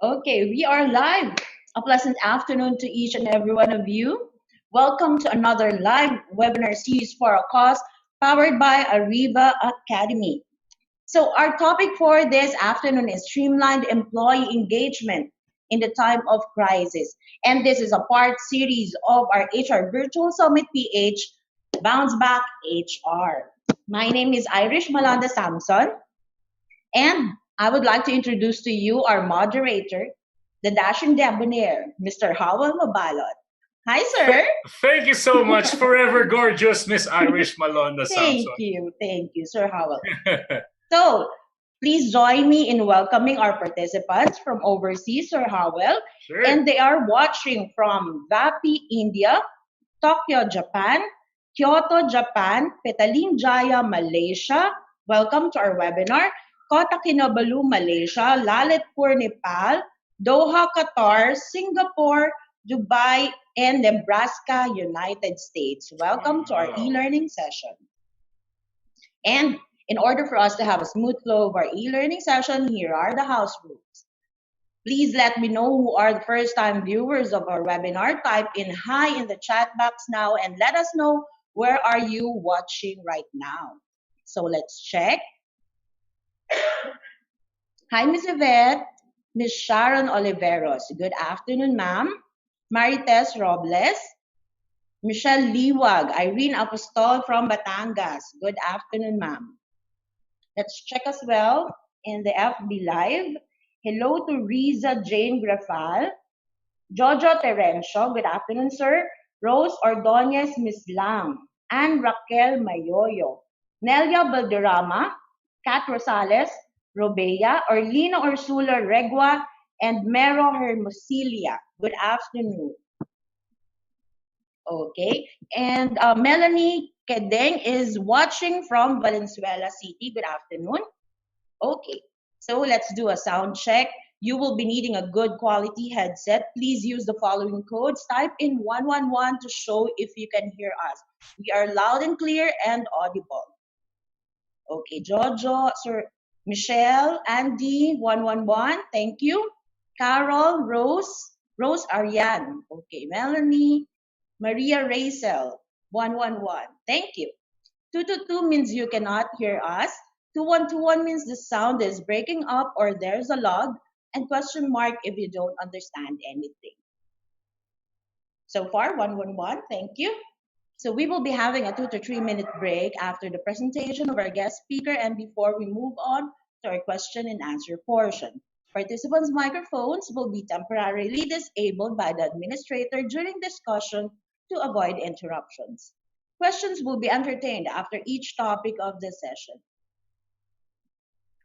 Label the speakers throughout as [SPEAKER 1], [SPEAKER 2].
[SPEAKER 1] Okay, we are live. A pleasant afternoon to each and every one of you. Welcome to another live webinar series for a cause powered by Ariva Academy. So our topic for this afternoon is streamlined employee engagement in the time of crisis. And this is a part series of our HR Virtual Summit PH Bounce Back HR. My name is Irish Malanda Samson, and I would like to introduce to you our moderator, the dashing debonair, Mr. Howell Mabalot. Hi, sir.
[SPEAKER 2] Thank you so much. Forever gorgeous, Miss Irish Malonda Samson.
[SPEAKER 1] Thank you, Sir Howell. So, please join me in welcoming our participants from overseas, Sir Howell.
[SPEAKER 2] Sure.
[SPEAKER 1] And they are watching from Vapi, India, Tokyo, Japan, Kyoto, Japan, Petaling Jaya, Malaysia. Welcome to our webinar. Kota Kinabalu, Malaysia, Lalitpur, Nepal, Doha, Qatar, Singapore, Dubai, and Nebraska, United States. Welcome to our e-learning session. And in order for us to have a smooth flow of our e-learning session, here are the house rules. Please let me know who are the first-time viewers of our webinar. Type in hi in the chat box now and let us know where are you watching right now. So let's check. Hi, Ms. Yvette. Ms. Sharon Oliveros. Good afternoon, ma'am. Marites Robles. Michelle Liwag. Irene Apostol from Batangas. Good afternoon, ma'am. Let's check as well in the FB Live. Hello to Riza Jane Grafal. Jojo Terencio. Good afternoon, sir. Rose Ordonez Mislang. Anne Raquel Mayoyo. Nelia Balderrama. Kat Rosales. Robea, Orlina Ursula Regua, and Mero Hermosilia. Good afternoon. Okay, and Melanie Kedeng is watching from Valenzuela City. Good afternoon. Okay, so let's do a sound check. You will be needing a good quality headset. Please use the following codes. Type in 111 to show if you can hear us. We are loud and clear and audible. Okay, Jojo, Sir Michelle, Andy, 111, thank you. Carol, Rose Ariane, okay. Melanie, Maria Racel, 111, thank you. 222 means you cannot hear us. 2121 means the sound is breaking up or there's a log. And question mark if you don't understand anything. So far, 111, thank you. So we will be having a 2 to 3 minute break after the presentation of our guest speaker and before we move on to our question and answer portion. Participants' microphones will be temporarily disabled by the administrator during discussion to avoid interruptions. Questions will be entertained after each topic of the session.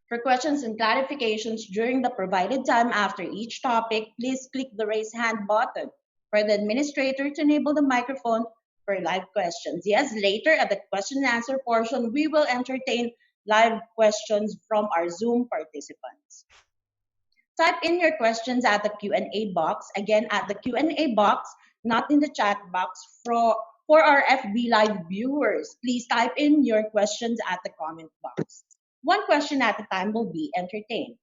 [SPEAKER 1] For questions and clarifications during the provided time after each topic, please click the raise hand button for the administrator to enable the microphone for live questions. Yes, later at the question and answer portion, we will entertain live questions from our Zoom participants. Type in your questions at the Q&A box. Again, at the Q&A box, not in the chat box. For our FB Live viewers, please type in your questions at the comment box. One question at a time will be entertained.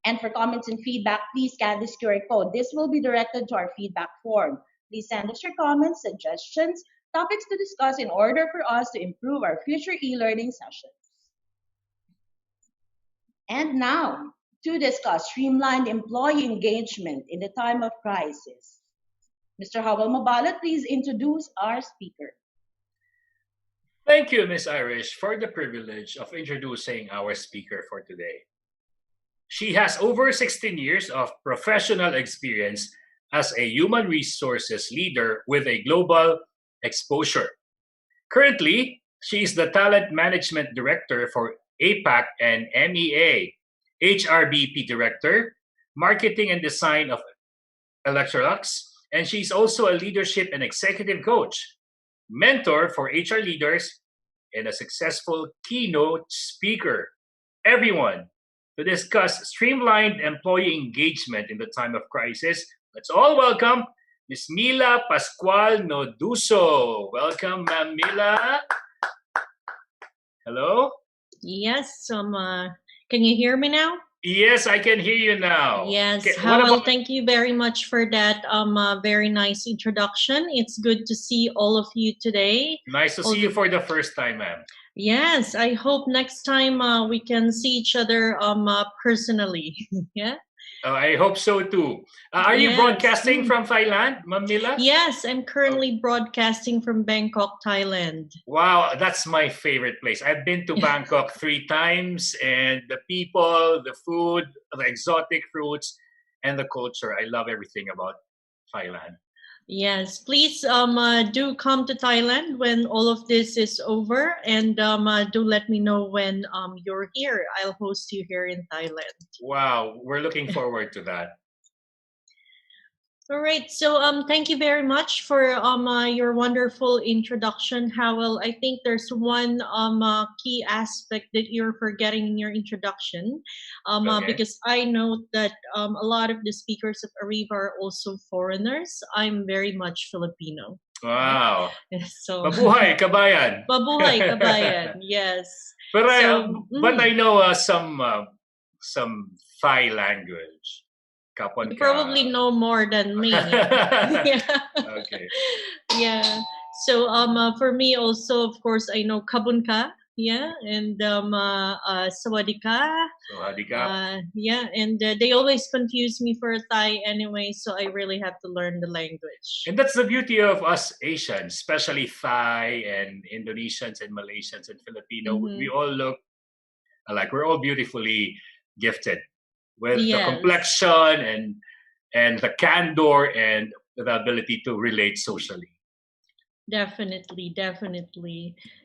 [SPEAKER 1] And for comments and feedback, please scan this QR code. This will be directed to our feedback form. Please send us your comments, suggestions, topics to discuss in order for us to improve our future e-learning sessions. And now, to discuss streamlined employee engagement in the time of crisis. Mr. Howell Mabalot, please introduce our speaker.
[SPEAKER 2] Thank you, Ms. Irish, for the privilege of introducing our speaker for today. She has over 16 years of professional experience as a human resources leader with a global exposure. Currently, she is the Talent Management Director for APAC and MEA, HRBP Director, Marketing and Design of Electrolux, and she's also a leadership and executive coach, mentor for HR leaders, and a successful keynote speaker. Everyone, to discuss streamlined employee engagement in the time of crisis, let's all welcome Ms. Mila Pascual-Nodusso. Welcome, Ma'am Mila. Hello?
[SPEAKER 3] Yes, can you hear me now?
[SPEAKER 2] Yes, I can hear you now.
[SPEAKER 3] Yes,
[SPEAKER 2] Okay,
[SPEAKER 3] Howell, thank you very much for that very nice introduction. It's good to see all of you today.
[SPEAKER 2] Nice to see you for the first time, ma'am.
[SPEAKER 3] Yes, I hope next time we can see each other personally. Yeah.
[SPEAKER 2] I hope so too. Are you broadcasting from Thailand, Ma'am Mila?
[SPEAKER 3] Yes, I'm currently broadcasting from Bangkok, Thailand.
[SPEAKER 2] Wow, that's my favorite place. I've been to Bangkok 3 times, and the people, the food, the exotic fruits, and the culture. I love everything about Thailand.
[SPEAKER 3] Yes, please do come to Thailand when all of this is over, and do let me know when you're here. I'll host you here in Thailand.
[SPEAKER 2] Wow, we're looking forward to that.
[SPEAKER 3] All right, so thank you very much for your wonderful introduction, Howell. I think there's one key aspect that you're forgetting in your introduction, because I know that a lot of the speakers of Ariva are also foreigners. I'm very much Filipino.
[SPEAKER 2] Wow.
[SPEAKER 3] So,
[SPEAKER 2] Mabuhay, kabayan.
[SPEAKER 3] Mabuhay, kabayan. Yes.
[SPEAKER 2] But I know some Thai language.
[SPEAKER 3] You probably know more than me. Yeah.
[SPEAKER 2] Okay.
[SPEAKER 3] Yeah. So for me also, of course, I know kabun ka. Yeah, and sawadika.
[SPEAKER 2] Sawadika.
[SPEAKER 3] Yeah, and they always confuse me for a Thai anyway, so I really have to learn the language.
[SPEAKER 2] And that's the beauty of us Asians, especially Thai and Indonesians and Malaysians and Filipino. We all look like we're all beautifully gifted with the complexion and the candor and the ability to relate socially.
[SPEAKER 3] Definitely.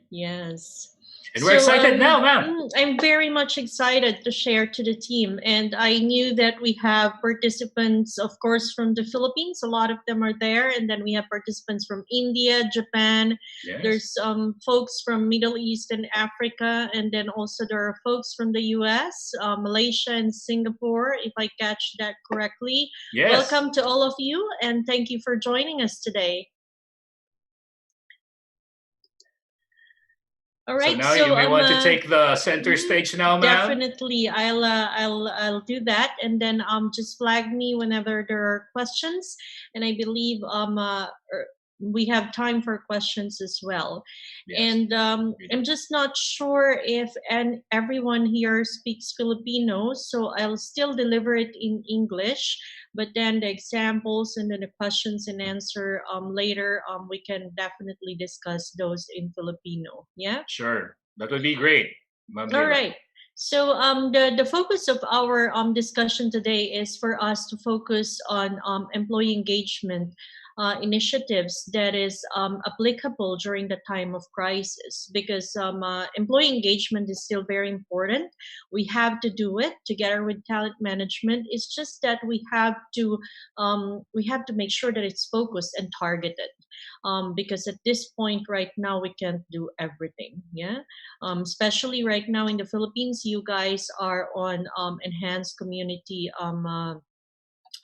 [SPEAKER 3] Yes.
[SPEAKER 2] And we're excited now, ma'am.
[SPEAKER 3] I'm very much excited to share to the team. And I knew that we have participants, of course, from the Philippines. A lot of them are there. And then we have participants from India, Japan.
[SPEAKER 2] Yes.
[SPEAKER 3] There's folks from Middle East and Africa. And then also there are folks from the US, Malaysia, and Singapore, if I catch that correctly.
[SPEAKER 2] Yes.
[SPEAKER 3] Welcome to all of you. And thank you for joining us today. All right,
[SPEAKER 2] so now you may want to take the center stage now, ma'am.
[SPEAKER 3] Definitely, I'll do that, and then just flag me whenever there are questions, and I believe we have time for questions as well. Yes. And I'm just not sure if everyone here speaks Filipino, so I'll still deliver it in English. But then the examples and then the questions and answer later, we can definitely discuss those in Filipino. Yeah?
[SPEAKER 2] Sure. That would be great.
[SPEAKER 3] All right. So the focus of our discussion today is for us to focus on employee engagement initiatives that is applicable during the time of crisis, because employee engagement is still very important. We have to do it together with talent management. It's just that we have to make sure that it's focused and targeted, because at this point right now we can't do everything. Yeah, especially right now in the Philippines, you guys are on enhanced community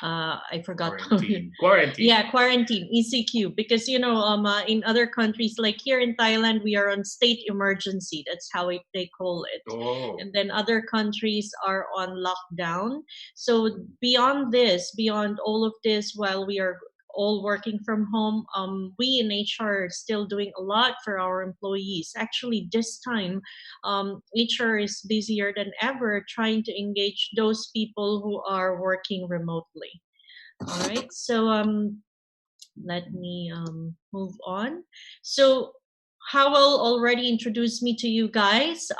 [SPEAKER 3] I forgot.
[SPEAKER 2] Quarantine.
[SPEAKER 3] Yeah, quarantine, ECQ. Because, in other countries, like here in Thailand, we are on state emergency. That's how they call it.
[SPEAKER 2] Oh.
[SPEAKER 3] And then other countries are on lockdown. So beyond all of this, while we are all working from home, we in HR are still doing a lot for our employees. Actually, this time, HR is busier than ever trying to engage those people who are working remotely. All right, so let me move on. So Howell already introduced me to you guys.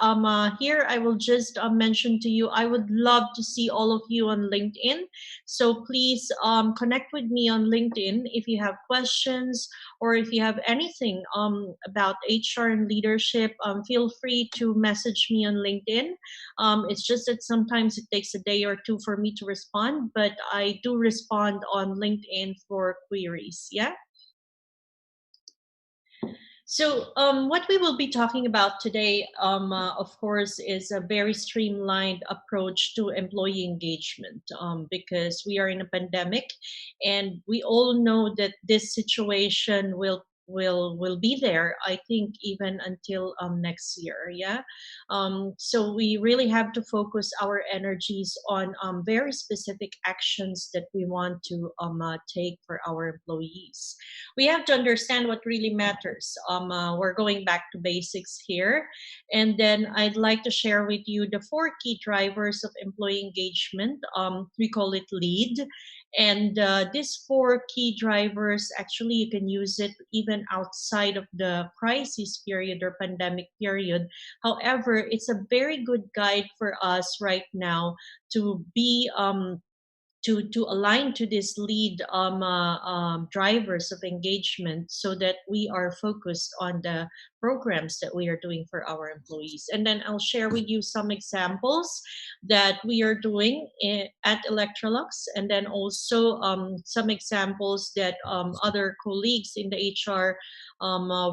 [SPEAKER 3] Here I will just mention to you, I would love to see all of you on LinkedIn. So please connect with me on LinkedIn if you have questions or if you have anything about HR and leadership. Feel free to message me on LinkedIn. It's just that sometimes it takes a day or two for me to respond, but I do respond on LinkedIn for queries. Yeah. So what we will be talking about today, of course, is a very streamlined approach to employee engagement, because we are in a pandemic and we all know that this situation will will be there, I think, even until next year. Yeah. So we really have to focus our energies on very specific actions that we want to take for our employees. We have to understand what really matters. We're going back to basics here, and then I'd like to share with you the 4 key drivers of employee engagement. We call it LEAD. And these 4 key drivers, actually, you can use it even outside of the crisis period or pandemic period. However, it's a very good guide for us right now to be to align to this lead drivers of engagement, so that we are focused on the programs that we are doing for our employees. And then I'll share with you some examples that we are doing at Electrolux, and then also some examples that other colleagues in the HR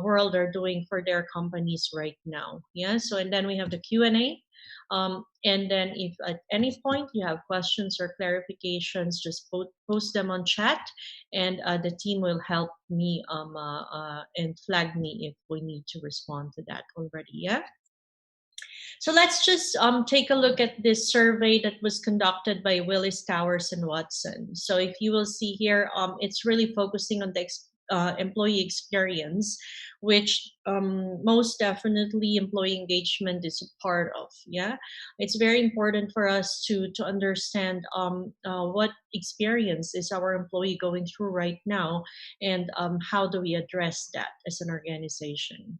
[SPEAKER 3] world are doing for their companies right now. Yeah. So, and then we have the Q&A. And then if at any point you have questions or clarifications, just post them on chat, and the team will help me and flag me if we need to respond to that already. Yeah. So let's just take a look at this survey that was conducted by Willis Towers and Watson. So if you will see here, it's really focusing on the employee experience, which most definitely employee engagement is a part of. Yeah, it's very important for us to understand what experience is our employee going through right now, and how do we address that as an organization.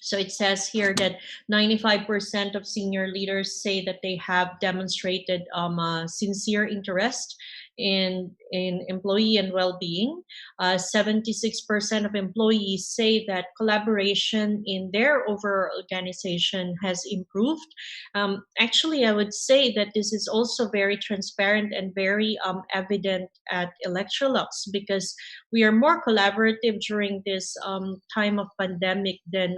[SPEAKER 3] So it says here that 95% of senior leaders say that they have demonstrated sincere interest in employee and well-being. 76% of employees say that collaboration in their overall organization has improved. Actually, I would say that this is also very transparent and very evident at Electrolux, because we are more collaborative during this time of pandemic than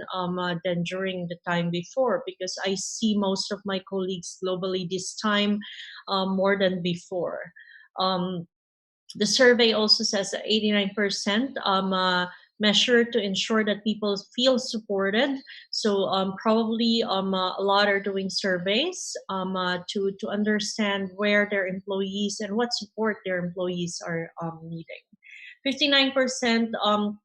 [SPEAKER 3] during the time before, because I see most of my colleagues globally this time more than before. The survey also says that 89% measure to ensure that people feel supported. So probably a lot are doing surveys to understand where their employees and what support their employees are needing. 59%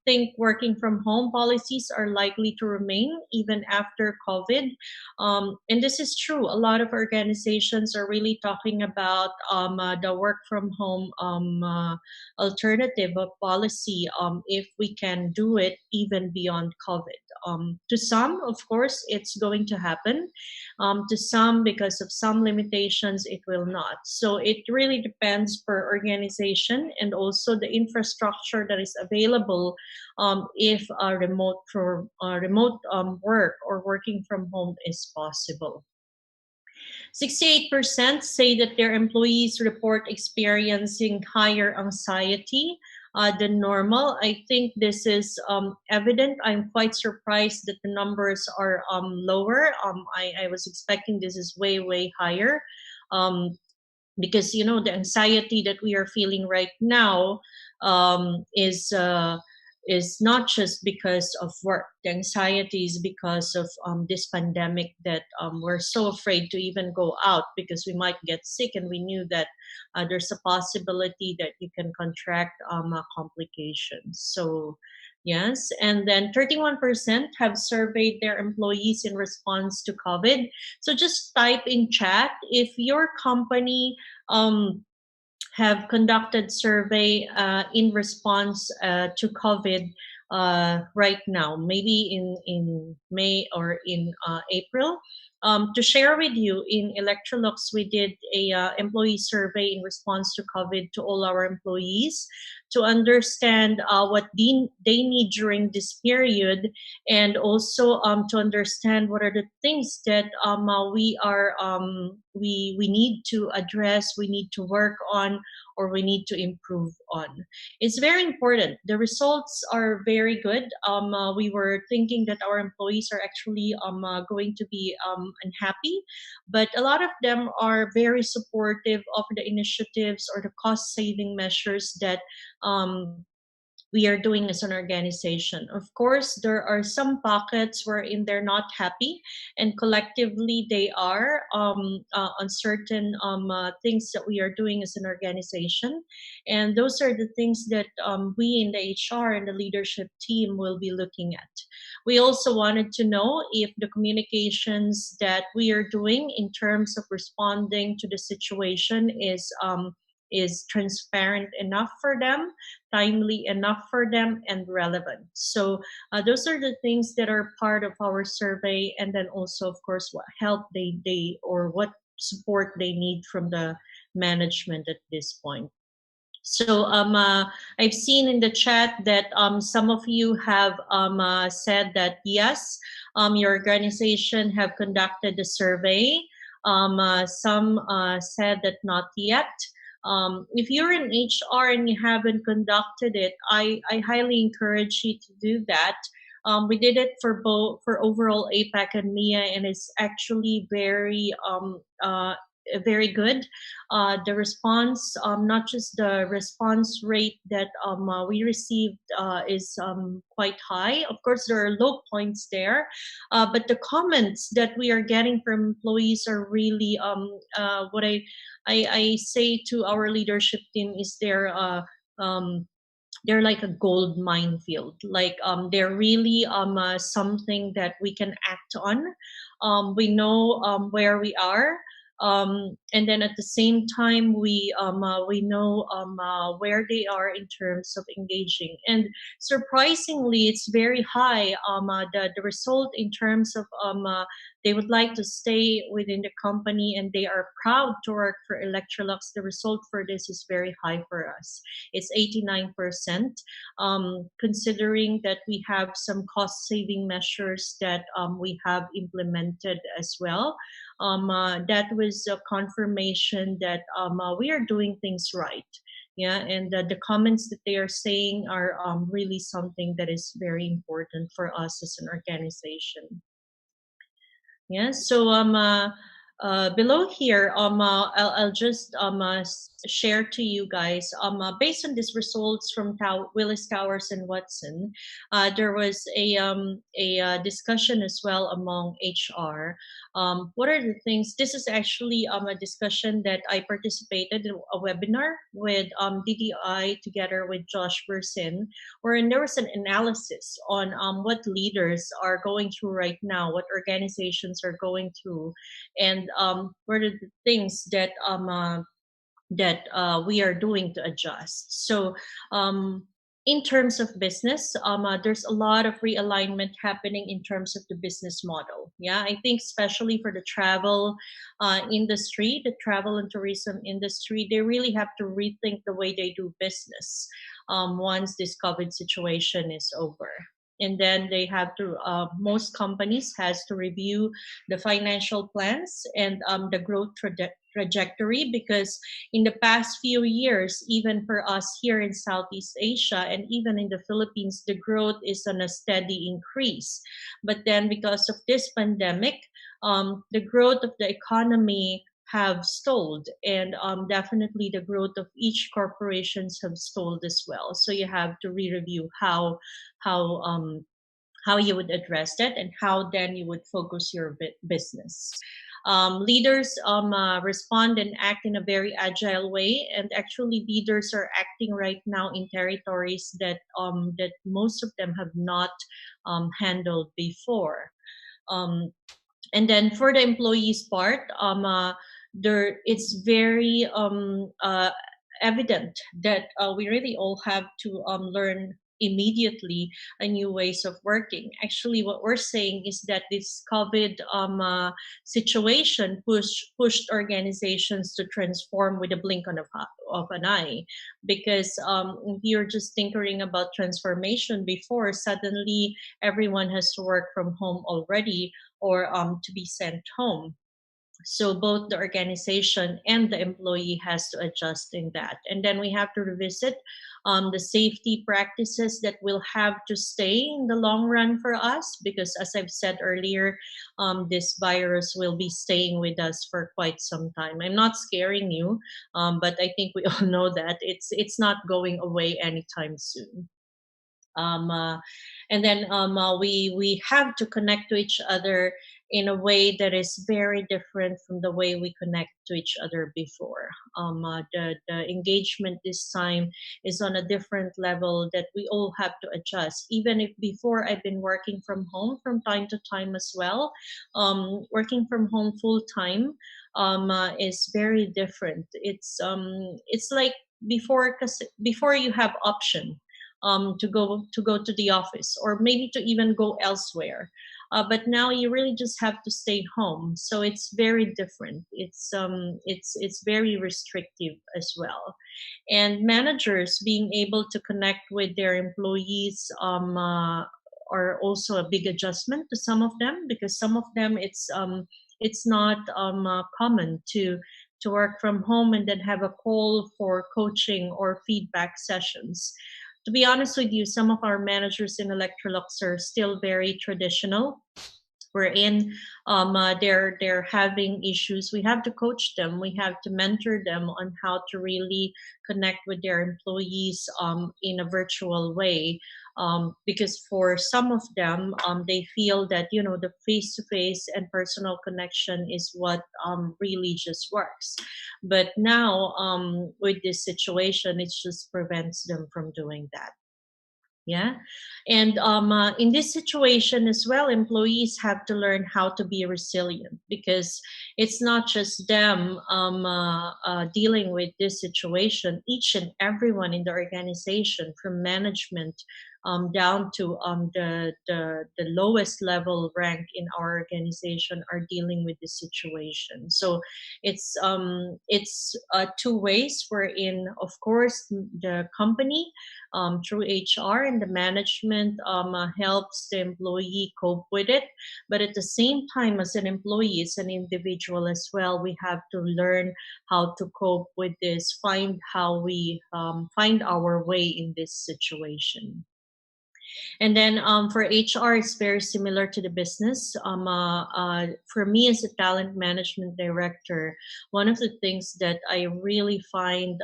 [SPEAKER 3] think working from home policies are likely to remain even after COVID. And this is true. A lot of organizations are really talking about the work from home alternative of policy, if we can do it even beyond COVID. To some, of course, it's going to happen. To some, because of some limitations, it will not. So it really depends per organization, and also the infrastructure that is available if remote work or working from home is possible. 68% say that their employees report experiencing higher anxiety than normal. I think this is evident. I'm quite surprised that the numbers are lower. I was expecting this is way higher. Because the anxiety that we are feeling right now is not just because of work. The anxiety is because of this pandemic, that we're so afraid to even go out because we might get sick, and we knew that there's a possibility that you can contract complications. So yes, and then 31% have surveyed their employees in response to COVID. So just type in chat if your company have conducted survey in response to COVID right now, maybe in May or in April. To share with you, in Electrolux, we did a employee survey in response to COVID to all our employees, to understand what they need during this period, and also to understand what are the things that we need to address, we need to work on, or we need to improve on. It's very important. The results are very good. We were thinking that our employees are actually going to be unhappy, but a lot of them are very supportive of the initiatives or the cost-saving measures that we are doing as an organization. Of course, there are some pockets wherein they're not happy, and collectively they are on certain things that we are doing as an organization. And those are the things that we in the HR and the leadership team will be looking at. We also wanted to know if the communications that we are doing in terms of responding to the situation is transparent enough for them, timely enough for them, and relevant. So those are the things that are part of our survey, and then also, of course, what help they or what support they need from the management at this point. So I've seen in the chat that some of you have said that yes, your organization have conducted the survey. Some said that not yet. If you're in HR and you haven't conducted it, I highly encourage you to do that. We did it for overall APAC and MIA, and it's actually very good. The response, not just the response rate that we received is quite high. Of course, there are low points there, but the comments that we are getting from employees are really what I say to our leadership team is they're like a gold minefield. Like they're really something that we can act on. We know where we are. And then at the same time, we know where they are in terms of engaging. And surprisingly, it's very high. The result in terms of they would like to stay within the company and they are proud to work for Electrolux. The result for this is very high for us. It's 89%. Considering that we have some cost-saving measures that we have implemented as well. That was a confirmation that we are doing things right. Yeah, and the comments that they are saying are really something that is very important for us as an organization. Yeah, so below here, I'll just share to you guys, based on these results from Willis Towers and Watson, there was a discussion as well among HR. What are the things? This is actually a discussion that I participated in a webinar with DDI together with Josh Bursin, wherein there was an analysis on what leaders are going through right now, what organizations are going through, and what are the things that we are doing to adjust. So in terms of business, there's a lot of realignment happening in terms of the business model. Yeah, I think especially for the travel industry, the travel and tourism industry, they really have to rethink the way they do business once this COVID situation is over. And then they have to, most companies has to review the financial plans and the growth trajectory, because in the past few years, even for us here in Southeast Asia and even in the Philippines, the growth is on a steady increase. But then because of this pandemic, the growth of the economy have stalled, and definitely the growth of each corporations have stalled as well. So you have to re-review how you would address that and how then you would focus your business. Leaders respond and act in a very agile way, and actually leaders are acting right now in territories that that most of them have not handled before. And then for the employees part, it's very evident that we really all have to learn immediately a new ways of working. Actually, what we're saying is that this COVID situation pushed organizations to transform with a blink of an eye. Because if you're just tinkering about transformation before, suddenly everyone has to work from home already or to be sent home. So both the organization and the employee has to adjust in that. And then we have to revisit the safety practices that will have to stay in the long run for us, because as I've said earlier, this virus will be staying with us for quite some time. I'm not scaring you, but I think we all know that it's not going away anytime soon. And then we have to connect to each other in a way that is very different from the way we connect to each other before. The engagement this time is on a different level that we all have to adjust. Even if before I've been working from home from time to time as well, working from home full time is very different. It's like before, because before you have option to go to the office or maybe to even go elsewhere. But now you really just have to stay home, so it's very different. It's very restrictive as well, and managers being able to connect with their employees are also a big adjustment to some of them, because some of them it's not common to work from home and then have a call for coaching or feedback sessions. To be honest with you, some of our managers in Electrolux are still very traditional. Wherein they're having issues. We have to coach them. We have to mentor them on how to really connect with their employees in a virtual way. Because for some of them, they feel that the face-to-face and personal connection is what really just works. But now with this situation, it just prevents them from doing that. Yeah. And in this situation as well, employees have to learn how to be resilient, because it's not just them dealing with this situation. Each and everyone in the organization, from management down to the lowest level rank in our organization, are dealing with this situation. So it's two ways, wherein, of course, the company through HR and the management helps the employee cope with it. But at the same time, as an employee, as an individual as well, we have to learn how to cope with this, find how we find our way in this situation. And then for HR, it's very similar to the business. For me as a talent management director, one of the things that I really find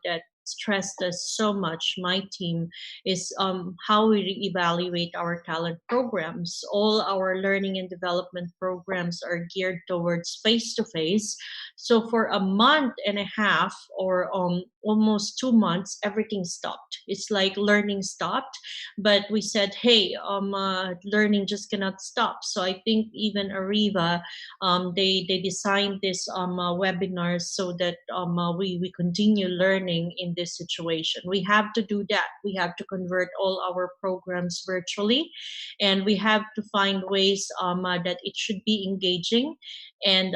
[SPEAKER 3] that stressed us so much, my team, is how we evaluate our talent programs. All our learning and development programs are geared towards face-to-face. So for a month and a half, or almost 2 months, everything stopped. It's like learning stopped. But we said, hey, learning just cannot stop. So I think even Ariva, they designed this webinars so that we continue learning in this situation. We have to do that. We have to convert all our programs virtually, and we have to find ways that it should be engaging, and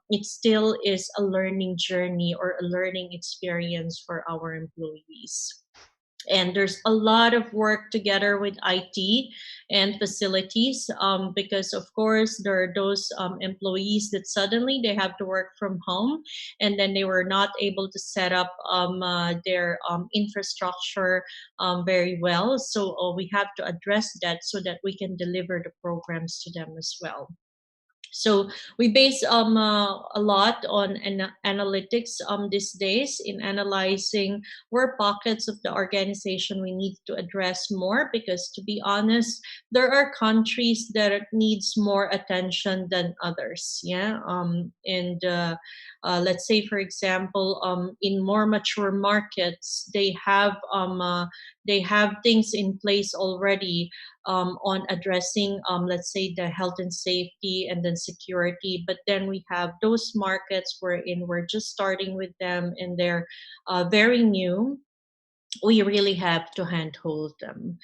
[SPEAKER 3] it still is a learning journey or a learning experience for our employees. And there's a lot of work together with IT and facilities, because of course there are those employees that suddenly they have to work from home, and then they were not able to set up their infrastructure very well. So we have to address that so that we can deliver the programs to them as well. So we base a lot on analytics these days, in analyzing where pockets of the organization we need to address more, because to be honest, there are countries that needs more attention than others. Yeah. Let's say, for example, in more mature markets, they have things in place already on addressing, let's say, the health and safety and then security. But then we have those markets wherein we're just starting with them and they're very new. We really have to handhold them.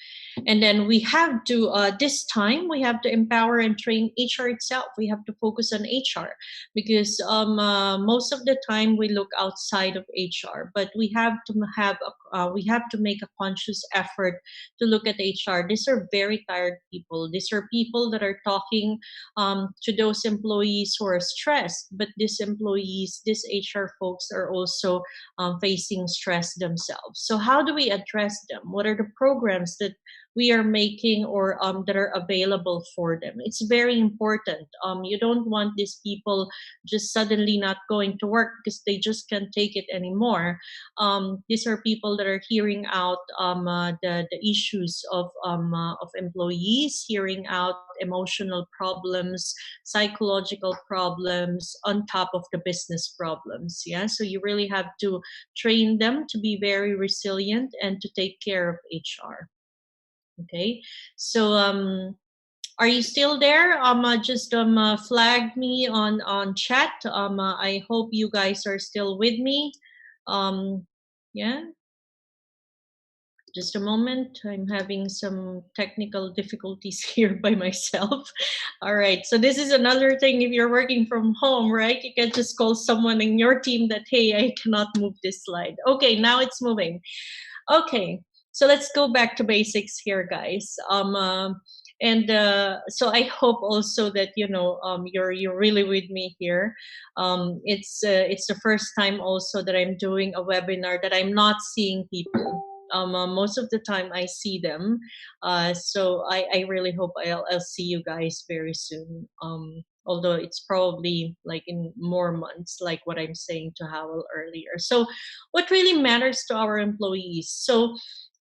[SPEAKER 3] And then we have to, this time, we have to empower and train HR itself. We have to focus on HR, because most of the time we look outside of HR, but we have to make a conscious effort to look at HR. These are very tired people. These are people that are talking to those employees who are stressed, but these HR folks are also facing stress themselves. So how do we address them? What are the programs that we are making or that are available for them. It's very important. You don't want these people just suddenly not going to work because they just can't take it anymore. These are people that are hearing out the issues of employees, hearing out emotional problems, psychological problems on top of the business problems. Yeah, so you really have to train them to be very resilient and to take care of HR. Okay, so are you still there? Just flag me on chat. I hope you guys are still with me. Yeah. Just a moment. I'm having some technical difficulties here by myself. All right. So this is another thing. If you're working from home, right? You can just call someone in your team that, hey, I cannot move this slide. Okay, now it's moving. Okay. So let's go back to basics here, guys. So I hope also that you're really with me here. It's the first time also that I'm doing a webinar that I'm not seeing people. Most of the time I see them, so I really hope I'll see you guys very soon. Although it's probably like in more months, like what I'm saying to Howell earlier. So what really matters to our employees? So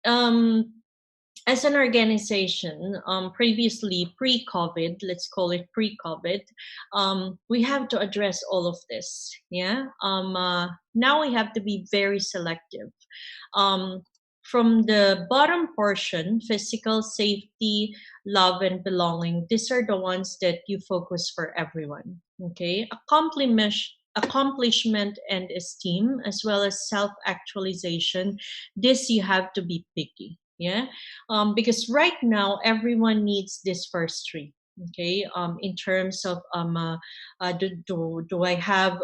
[SPEAKER 3] as an organization, previously pre-COVID, let's call it pre-COVID, we have to address all of this. Yeah. Now we have to be very selective. From the bottom portion, physical safety, love, and belonging, these are the ones that you focus for everyone. Okay. Accomplishment and esteem, as well as self-actualization, this you have to be picky. Yeah, because right now everyone needs this first three. Okay, in terms of do I have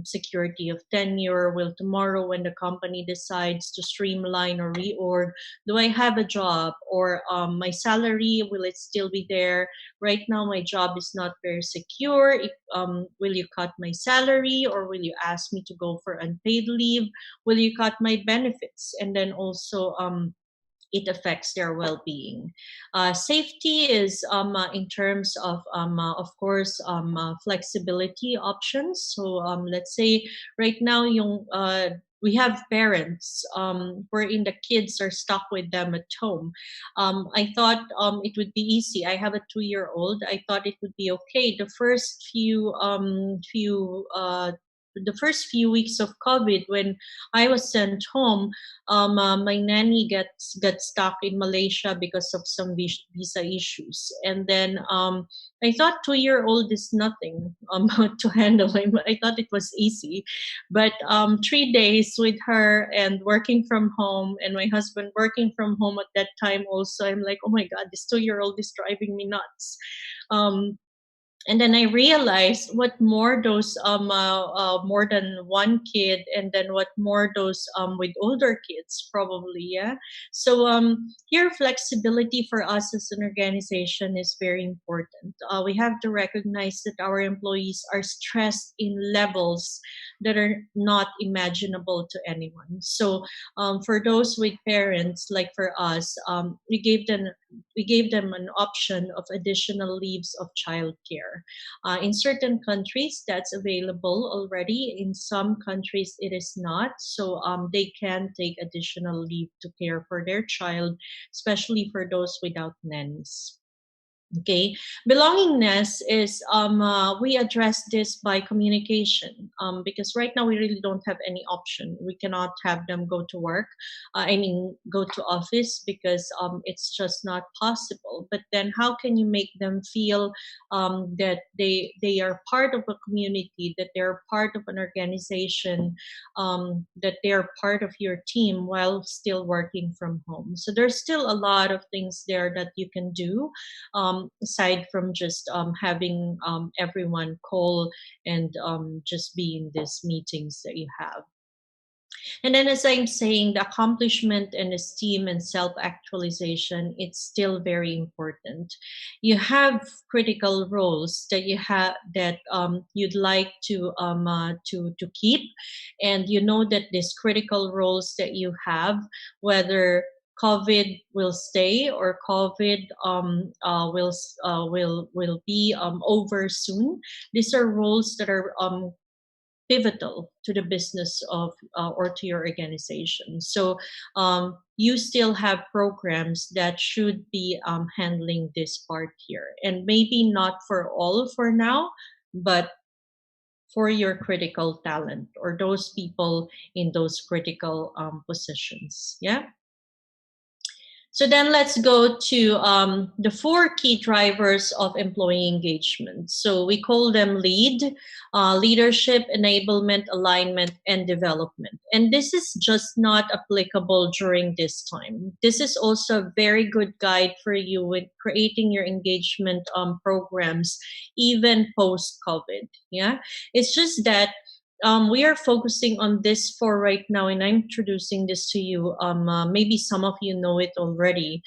[SPEAKER 3] security of tenure? Will tomorrow, when the company decides to streamline or reorg, do I have a job? Or my salary, will it still be there? Right now my job is not very secure. Will you cut my salary, or will you ask me to go for unpaid leave? Will you cut my benefits? And then also it affects their well-being. Safety is in terms of course, flexibility options. So let's say right now we have parents wherein the kids are stuck with them at home. I thought it would be easy. I have a 2-year-old. I thought it would be okay. The first few weeks of COVID, when I was sent home, my nanny got stuck in Malaysia because of some visa issues, and then I thought 2-year-old is nothing to handle. I thought it was easy, but 3 days with her and working from home, and my husband working from home at that time also, I'm like, oh my God, this 2-year-old is driving me nuts. And then I realized what more those more than one kid, and then what more those with older kids probably. Yeah. So here flexibility for us as an organization is very important. We have to recognize that our employees are stressed in levels that are not imaginable to anyone. So for those with parents, like for us, we gave them an option of additional leaves of childcare. In certain countries, that's available already. In some countries, it is not. So they can take additional leave to care for their child, especially for those without nannies. Okay, belongingness is we address this by communication, because right now we really don't have any option. We cannot have them go to work, go to office, because it's just not possible. But then how can you make them feel that they are part of a community, that they're part of an organization, that they're part of your team while still working from home? So there's still a lot of things there that you can do, aside from just having everyone call and just be in these meetings that you have. And then, as I'm saying, the accomplishment and esteem and self-actualization, it's still very important. You have critical roles that you have that you'd like to keep, and you know that these critical roles that you have, whether COVID will stay or COVID will be over soon. These are roles that are pivotal to the business of or to your organization. So you still have programs that should be handling this part here, and maybe not for all for now, but for your critical talent or those people in those critical positions. Yeah. So then let's go to the 4 key drivers of employee engagement. So we call them leadership, enablement, alignment, and development. And this is just not applicable during this time. This is also a very good guide for you with creating your engagement programs, even post-COVID. Yeah, it's just that we are focusing on this for right now, and I'm introducing this to you. Maybe some of you know it already.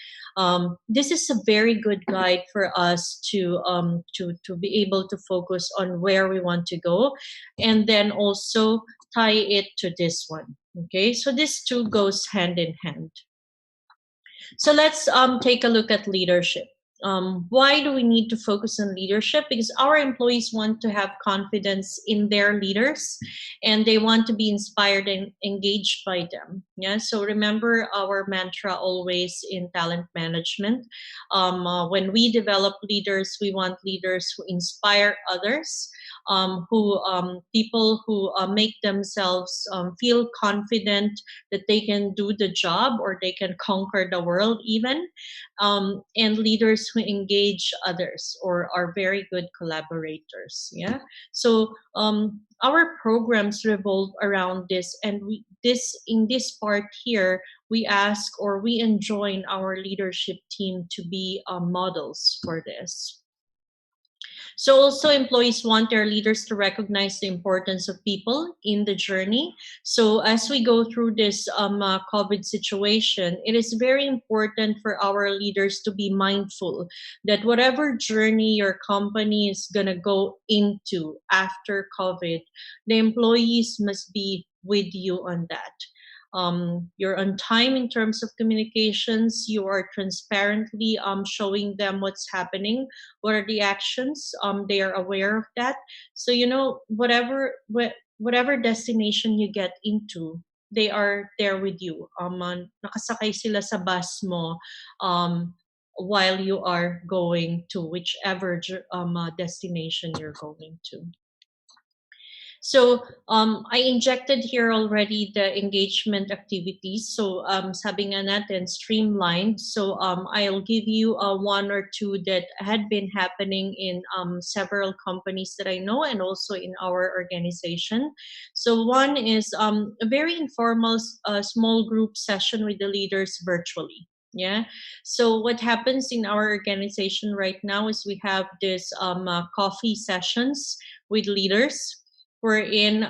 [SPEAKER 3] This is a very good guide for us to be able to focus on where we want to go, and then also tie it to this one. Okay, so this two goes hand in hand. So let's take a look at leadership. Why do we need to focus on leadership? Because our employees want to have confidence in their leaders, and they want to be inspired and engaged by them. Yeah. So remember our mantra always in talent management. When we develop leaders, we want leaders who inspire others, people who make themselves feel confident that they can do the job or they can conquer the world even, and leaders who engage others or are very good collaborators. Yeah. So our programs revolve around this, and in this part here, we ask or we enjoin our leadership team to be models for this. So also employees want their leaders to recognize the importance of people in the journey. So as we go through this COVID situation, it is very important for our leaders to be mindful that whatever journey your company is going to go into after COVID, the employees must be with you on that. You're on time in terms of communications. You are transparently showing them what's happening, what are the actions. They are aware of that. So whatever destination you get into, they are there with you. Nakasakay sila sa bus mo while you are going to whichever destination you're going to. So I injected here already the engagement activities. So sabi nga natin, streamlined. So I'll give you one or two that had been happening in several companies that I know and also in our organization. So one is a very informal small group session with the leaders virtually. Yeah. So what happens in our organization right now is we have this coffee sessions with leaders, wherein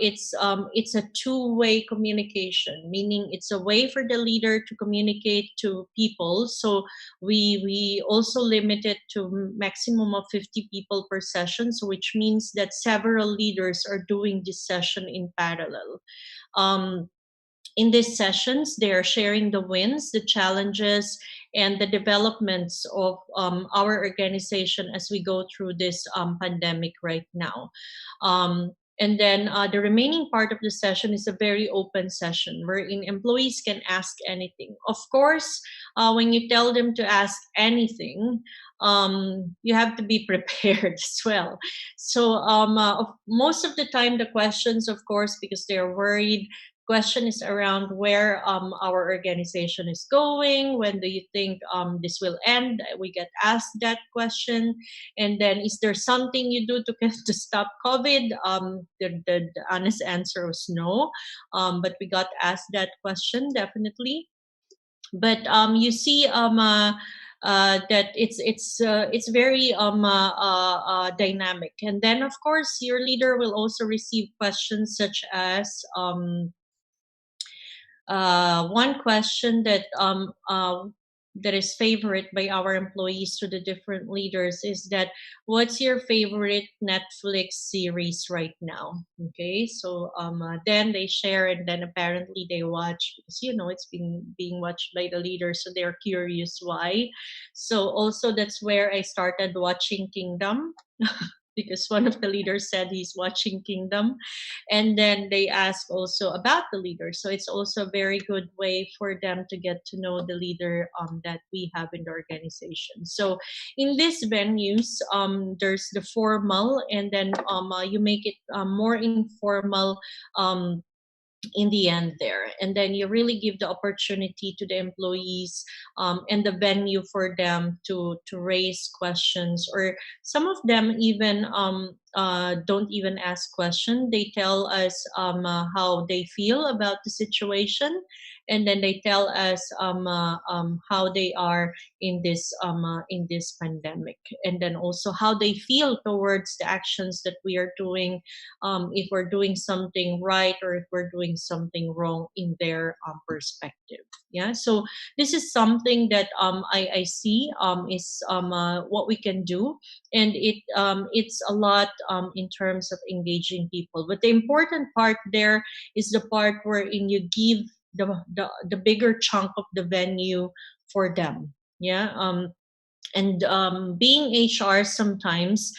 [SPEAKER 3] it's a two-way communication, meaning it's a way for the leader to communicate to people. So we also limit it to maximum of 50 people per session, so which means that several leaders are doing this session in parallel. In these sessions, they are sharing the wins, the challenges, and the developments of our organization as we go through this pandemic right now. And then the remaining part of the session is a very open session wherein employees can ask anything. Of course, when you tell them to ask anything, you have to be prepared as well. So most of the time, the questions, of course, because they're worried, question is around where our organization is going. When do you think this will end? We get asked that question. And then, is there something you do to stop COVID? The honest answer was no. But we got asked that question, definitely. But you see that it's very dynamic. And then, of course, your leader will also receive questions such as one question that that is favorite by our employees to the different leaders is that, what's your favorite Netflix series right now? Okay, so then they share, and then apparently they watch, because it's being watched by the leaders, so they're curious why. So also that's where I started watching Kingdom. Because one of the leaders said he's watching Kingdom, and then they ask also about the leader. So it's also a very good way for them to get to know the leader that we have in the organization. So in these venues, there's the formal, and then you make it more informal in the end there, and then you really give the opportunity to the employees and the venue for them to raise questions, or some of them even don't even ask questions. They tell us how they feel about the situation, and then they tell us how they are in this pandemic, and then also how they feel towards the actions that we are doing, if we're doing something right or if we're doing something wrong in their perspective. Yeah, so this is something that I see is what we can do, and it's a lot in terms of engaging people. But the important part there is the part wherein you give the bigger chunk of the venue for them. Yeah. And being HR sometimes,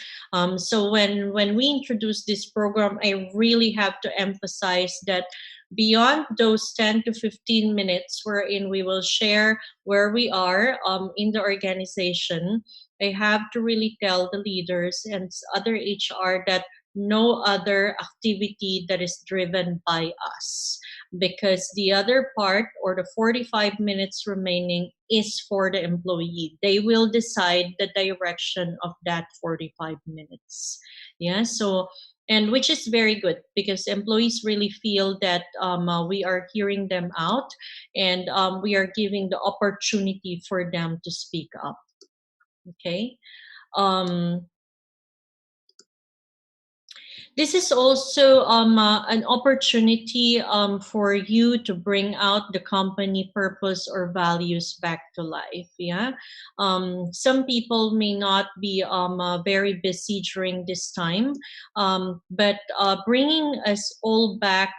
[SPEAKER 3] so when we introduce this program, I really have to emphasize that beyond those 10 to 15 minutes wherein we will share where we are in the organization, I have to really tell the leaders and other HR that no other activity that is driven by us, because the other part, or the 45 minutes remaining, is for the employee. They will decide the direction of that 45 minutes. Yeah, so, and which is very good, because employees really feel that we are hearing them out, and we are giving the opportunity for them to speak up. Okay. This is also an opportunity for you to bring out the company purpose or values back to life. Yeah, some people may not be very busy during this time, but bringing us all back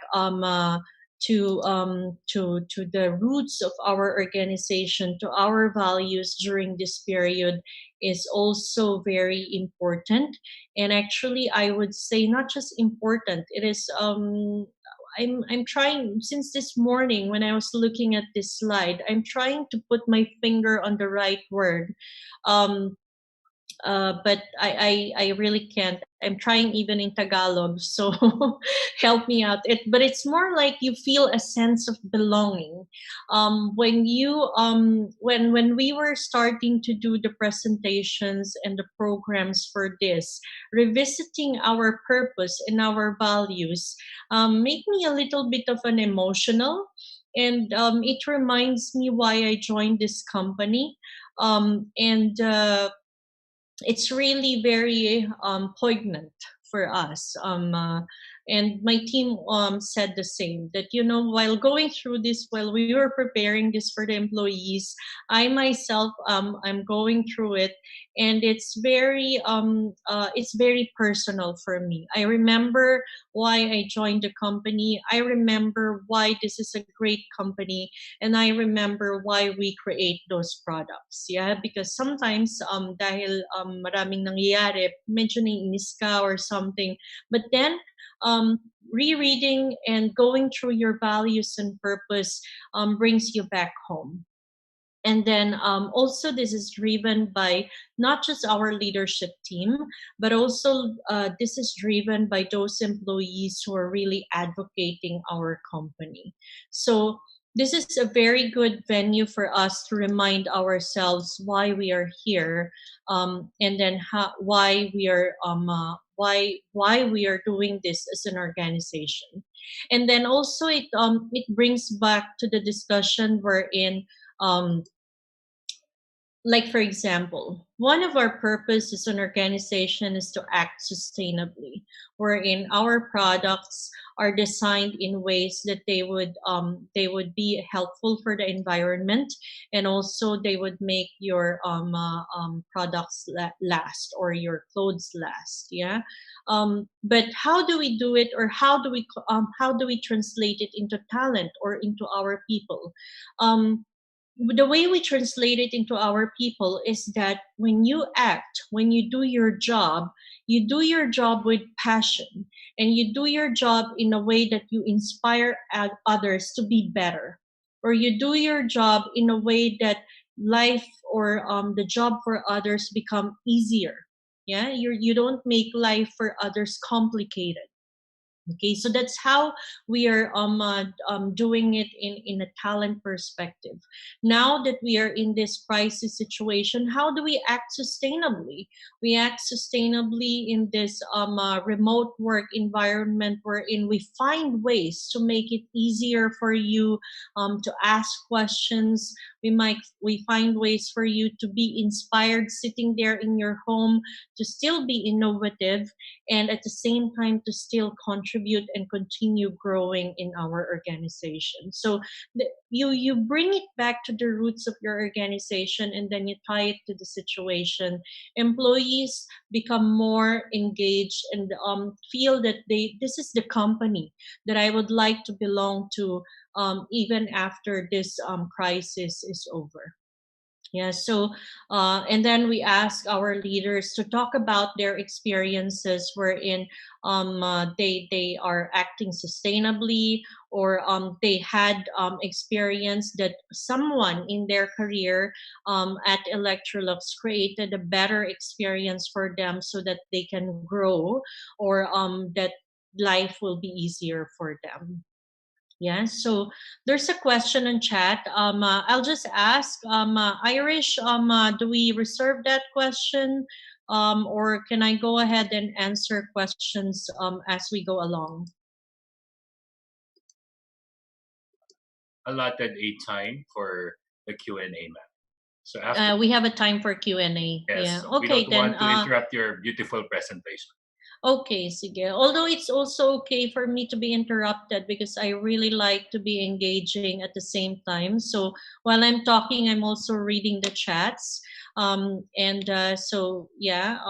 [SPEAKER 3] to the roots of our organization, to our values during this period, is also very important. And actually, I would say not just important, it is I'm trying, since this morning when I was looking at this slide, I'm trying to put my finger on the right word. But I really can't. I'm trying even in Tagalog, so help me out. But it's more like you feel a sense of belonging. When you when we were starting to do the presentations and the programs for this, revisiting our purpose and our values make me a little bit of an emotional, and it reminds me why I joined this company, and it's really very poignant for us. And my team said the same, that, while going through this, while we were preparing this for the employees, I myself, I'm going through it, and it's very personal for me. I remember why I joined the company. I remember why this is a great company, and I remember why we create those products. Yeah, because sometimes dahil maraming nangyayari, medyo naiinis ka or something, but then rereading and going through your values and purpose brings you back home. And then also, this is driven by not just our leadership team, but also this is driven by those employees who are really advocating our company. So this is a very good venue for us to remind ourselves why we are here, and then why we are why we are doing this as an organization. And then also it brings back to the discussion wherein like, for example, one of our purpose as an organization is to act sustainably, wherein our products are designed in ways that they would be helpful for the environment, and also they would make your products last, or your clothes last. Yeah. But how do we do it, or how do we translate it into talent or into our people? The way we translate it into our people is that when you act, when you do your job, you do your job with passion, and you do your job in a way that you inspire others to be better, or you do your job in a way that life, or the job for others become easier. Yeah, you don't make life for others complicated. Okay, so that's how we are doing it in a talent perspective. Now that we are in this crisis situation, how do we act sustainably? We act sustainably in this remote work environment, wherein we find ways to make it easier for you to ask questions. We find ways for you to be inspired sitting there in your home, to still be innovative, and at the same time to still contribute and continue growing in our organization. So you bring it back to the roots of your organization, and then you tie it to the situation. Employees become more engaged, and feel that this is the company that I would like to belong to, even after this crisis is over. Yeah, so and then we ask our leaders to talk about their experiences wherein they are acting sustainably, or they had experience that someone in their career at Electrolux created a better experience for them, so that they can grow, or that life will be easier for them. Yeah, so there's a question in chat. I'll just ask, Irish, do we reserve that question? Or can I go ahead and answer questions as we go along?
[SPEAKER 2] Allotted a time for the Q&A, ma'am. So after
[SPEAKER 3] We have a time for Q&A.
[SPEAKER 2] yes,
[SPEAKER 3] Yeah.
[SPEAKER 2] so we
[SPEAKER 3] Okay,
[SPEAKER 2] don't
[SPEAKER 3] then.
[SPEAKER 2] want to interrupt your beautiful presentation.
[SPEAKER 3] Okay, sige. Although it's also okay for me to be interrupted, because I really like to be engaging at the same time. So while I'm talking, I'm also reading the chats. So yeah,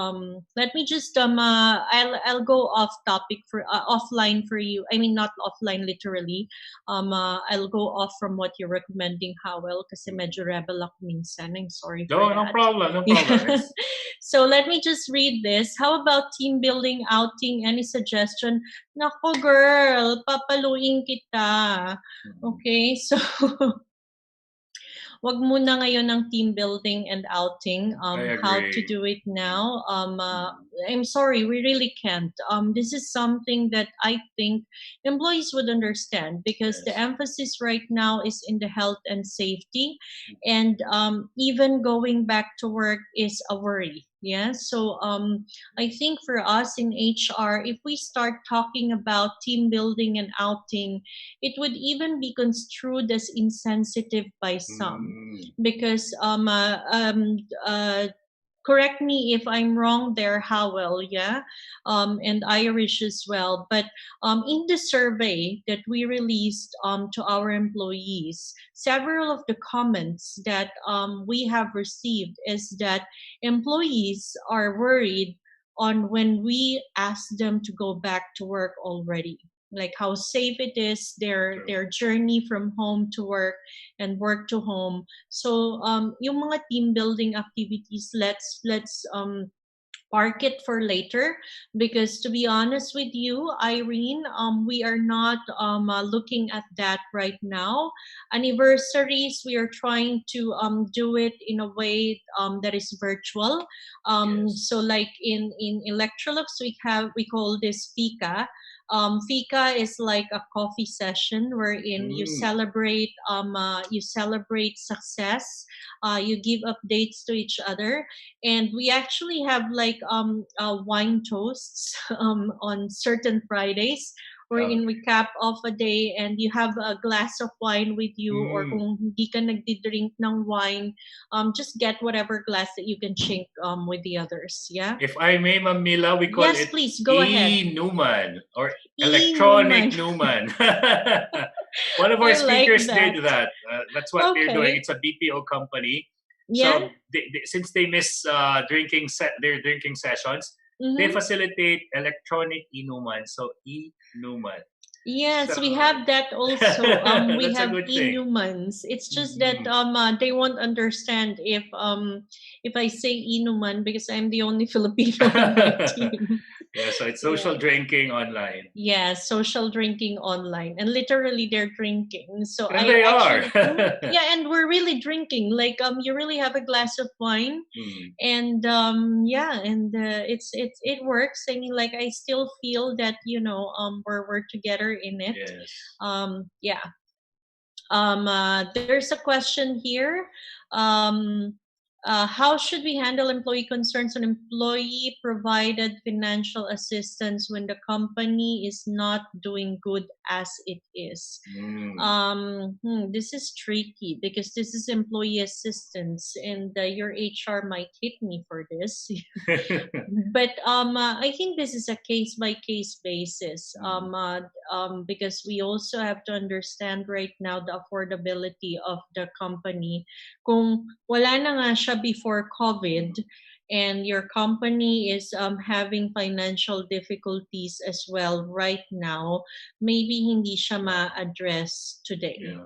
[SPEAKER 3] let me just I'll go off topic for offline for you. I mean, not offline literally. I'll go off from what you're recommending, Howell, kasi medyo rebel ako minsan. I'm sorry for that.
[SPEAKER 2] No problem, no problem.
[SPEAKER 3] So let me just read this. How about team building, outing? Any suggestion? Nako girl, papaluin kita. Okay, so wag muna ngayon ng team building and outing. How to do it now? I'm sorry, we really can't. This is something that I think employees would understand, because the emphasis right now is in the health and safety, and even going back to work is a worry. Yeah, so I think for us in HR, if we start talking about team building and outing, it would even be construed as insensitive by some, because correct me if I'm wrong there, Howell, yeah, and Irish as well. But in the survey that we released to our employees, several of the comments that we have received is that employees are worried on when we ask them to go back to work already, like how safe it is, their journey from home to work and work to home. So yung mga team building activities, let's park it for later, because to be honest with you, Irene, we are not looking at that right now. Anniversaries, we are trying to do it in a way that is virtual. So like in Electrolux, we call this fika. Fika is like a coffee session wherein you celebrate success, you give updates to each other, and we actually have like wine toasts on certain Fridays, wherein we cap off a day and you have a glass of wine with you, or kung hindi ka nagdi-drink ng wine, just get whatever glass that you can chink with the others. Yeah.
[SPEAKER 2] If I may, Ma'am Mila, we call
[SPEAKER 3] Yes,
[SPEAKER 2] it
[SPEAKER 3] please go ahead.
[SPEAKER 2] Newman or
[SPEAKER 3] E-Newman.
[SPEAKER 2] electronic Newman. One of our
[SPEAKER 3] I like
[SPEAKER 2] speakers
[SPEAKER 3] that.
[SPEAKER 2] did that. That's what they're doing.
[SPEAKER 3] Okay.
[SPEAKER 2] It's a BPO company.
[SPEAKER 3] Yeah.
[SPEAKER 2] So since they miss their drinking sessions, they
[SPEAKER 3] Mhm.
[SPEAKER 2] facilitate electronic inuman. So inuman.
[SPEAKER 3] Yes,
[SPEAKER 2] So
[SPEAKER 3] we have that also. We
[SPEAKER 2] that's a
[SPEAKER 3] have
[SPEAKER 2] good thing.
[SPEAKER 3] inumans. It's just that they won't understand if I say inuman, because I'm the only Filipino on my team.
[SPEAKER 2] Yeah, so it's social drinking online.
[SPEAKER 3] Yeah, social drinking online, and literally they're drinking. So
[SPEAKER 2] And they are.
[SPEAKER 3] Yeah, and we're really drinking. Like you really have a glass of wine, and yeah, and it works. I mean, like I still feel that we're together in it.
[SPEAKER 2] Yes.
[SPEAKER 3] Yeah. There's a question here. How should we handle employee concerns on employee provided financial assistance when the company is not doing good as it is? This is tricky because this is employee assistance, and your HR might hit me for this. But I think this is a case by case basis. Because we also have to understand right now the affordability of the company. Kung wala na nga siya before COVID, and your company is having financial difficulties as well right now, maybe hindi siya ma-address today.
[SPEAKER 2] Yeah.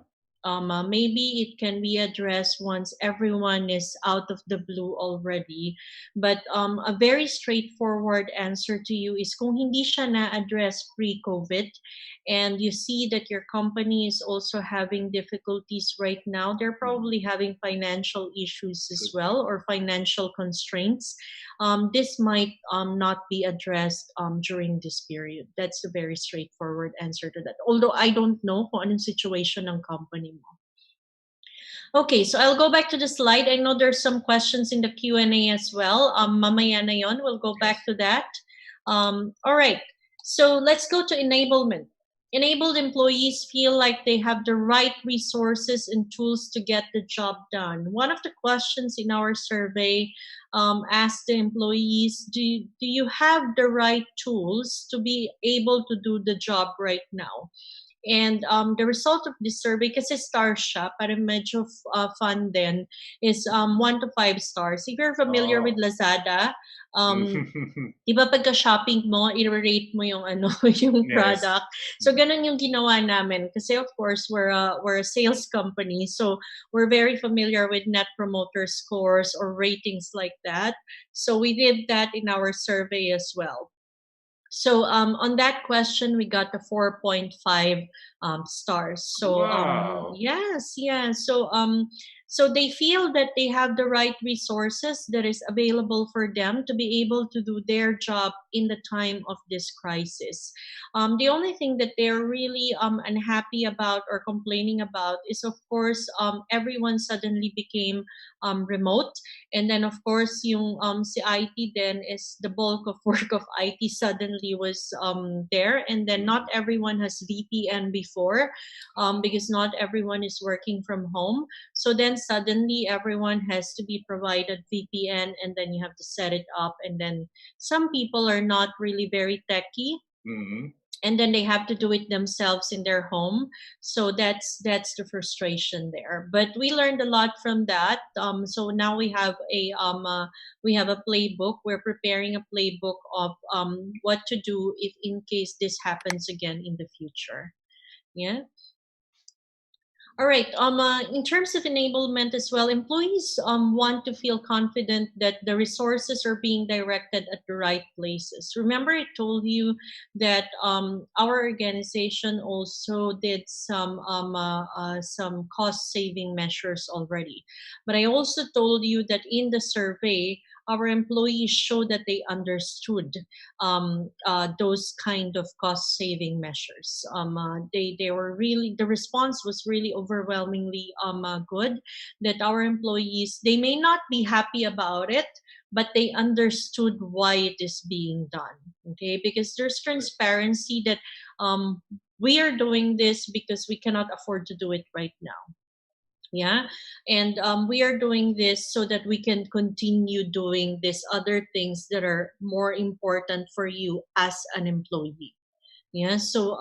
[SPEAKER 3] Maybe it can be addressed once everyone is out of the blue already. But a very straightforward answer to you is kung hindi siya na-address pre-COVID, and you see that your company is also having difficulties right now, they're probably having financial issues as well, or financial constraints. This might not be addressed during this period. That's a very straightforward answer to that. Although I don't know kung anong situation ng company mo. Okay, so I'll go back to the slide. I know there's some questions in the Q&A as well. Mamaya na yon, we'll go back to that. All right, so let's go to enablement. Enabled employees feel like they have the right resources and tools to get the job done. One of the questions in our survey asked the employees, do you have the right tools to be able to do the job right now? And the result of this survey, kasi star siya, parang medyo fun din, is 1 to 5 stars. If you're familiar with Lazada, diba pagka-shopping mo, i-rate mo yung yung product. So ganun yung ginawa namin. Kasi of course, we're a sales company, so we're very familiar with net promoter scores or ratings like that. So we did that in our survey as well. So on that question, we got the 4.5 stars. So
[SPEAKER 2] wow.
[SPEAKER 3] Yes, yeah. So they feel that they have the right resources that is available for them to be able to do their job in the time of this crisis. The only thing that they're really unhappy about or complaining about is, of course, everyone suddenly became remote. And then, of course, yung si IT then is the bulk of work of IT suddenly was there. And then not everyone has VPN before because not everyone is working from home. So then suddenly everyone has to be provided VPN, and then you have to set it up. And then some people are not really very techy. And then they have to do it themselves in their home. So that's the frustration there. But we learned a lot from that. So now we have a playbook. We're preparing a playbook of what to do if in case this happens again in the future. Yeah. All right. In terms of enablement as well, employees want to feel confident that the resources are being directed at the right places. Remember, I told you that our organization also did some cost-saving measures already. But I also told you that in the survey, our employees showed that they understood those kind of cost-saving measures. They were really, the response was really overwhelmingly good. That our employees, they may not be happy about it, but they understood why it is being done. Okay, because there's transparency that we are doing this because we cannot afford to do it right now. Yeah, and we are doing this so that we can continue doing these other things that are more important for you as an employee. Yeah, so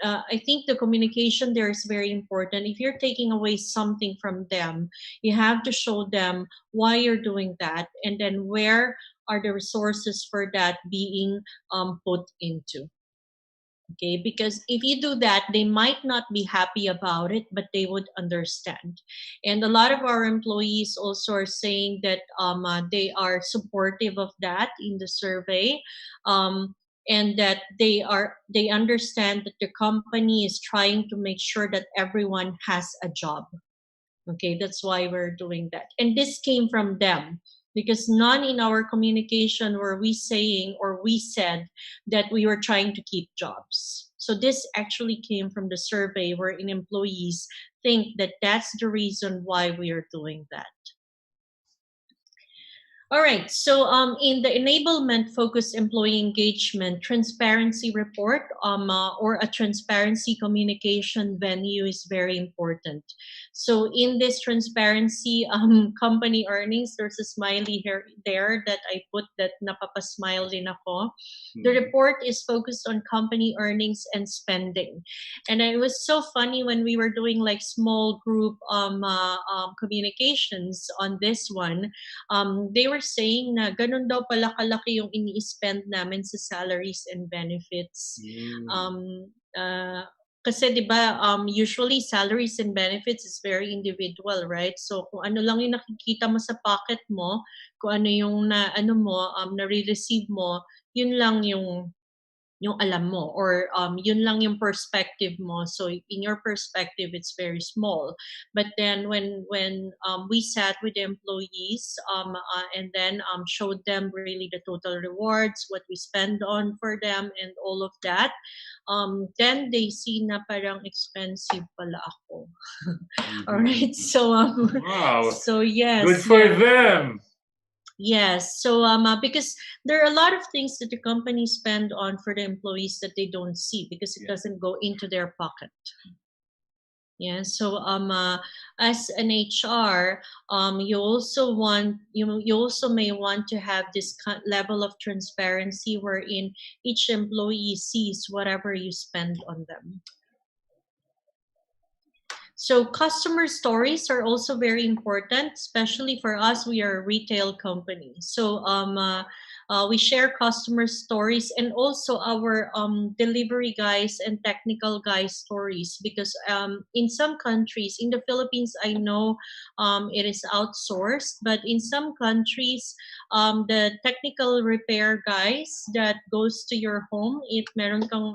[SPEAKER 3] I think the communication there is very important. If you're taking away something from them, you have to show them why you're doing that, and then where are the resources for that being put into. Okay, because if you do that, they might not be happy about it, but they would understand. And a lot of our employees also are saying that they are supportive of that in the survey. And that they understand that the company is trying to make sure that everyone has a job. Okay, that's why we're doing that. And this came from them, because none in our communication were we saying or we said that we were trying to keep jobs. So this actually came from the survey, wherein employees think that that's the reason why we are doing that. All right, so in the enablement focused employee engagement transparency report, or a transparency communication venue is very important. So in this transparency company earnings, there's a smiley here there that I put that napapasmile din ako. The report is focused on company earnings and spending. And it was so funny when we were doing like small group communications on this one. They were saying na ganun daw pala kalaki yung ini-spend namin sa salaries and benefits. Kasi 'di ba usually salaries and benefits is very individual, right? So kung ano lang yung nakikita mo sa pocket mo, kung ano yung na-receive mo, yun lang yung alam mo, or yun lang yung perspective mo. So in your perspective, it's very small. But then when we sat with the employees and then showed them really the total rewards, what we spend on for them, and all of that, then they see na parang expensive pala ako. All right, so
[SPEAKER 2] wow,
[SPEAKER 3] so yes,
[SPEAKER 2] good for them.
[SPEAKER 3] Yes. So because there are a lot of things that the company spend on for the employees that they don't see, because it doesn't go into their pocket. Yeah. So as an HR, you also may want to have this level of transparency wherein each employee sees whatever you spend on them. So customer stories are also very important, especially for us. We are a retail company. So we share customer stories and also our delivery guys and technical guys stories, because in some countries, in the Philippines, I know it is outsourced, but in some countries, the technical repair guys that goes to your home, if meron kang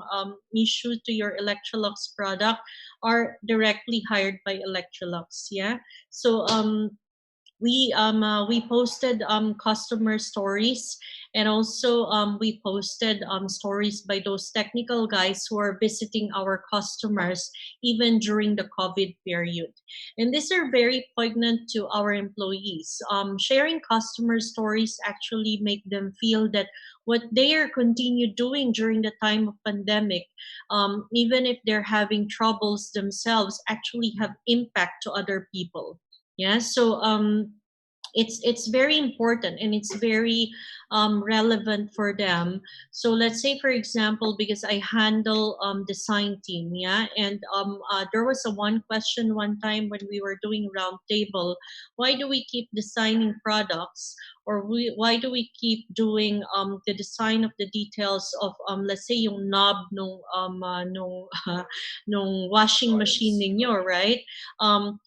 [SPEAKER 3] issue to your Electrolux product, are directly hired by Electrolux. Yeah. So we posted customer stories, and also we posted stories by those technical guys who are visiting our customers even during the COVID period. And these are very poignant to our employees. Sharing customer stories actually make them feel that what they are continue doing during the time of pandemic, even if they're having troubles themselves, actually have impact to other people. Yeah, so it's very important, and it's very relevant for them. So let's say, for example, because I handle design team, yeah, and there was one question one time when we were doing roundtable: why do we keep designing products, or why do we keep doing the design of the details of let's say yung knob nung washing machine ninyo, right?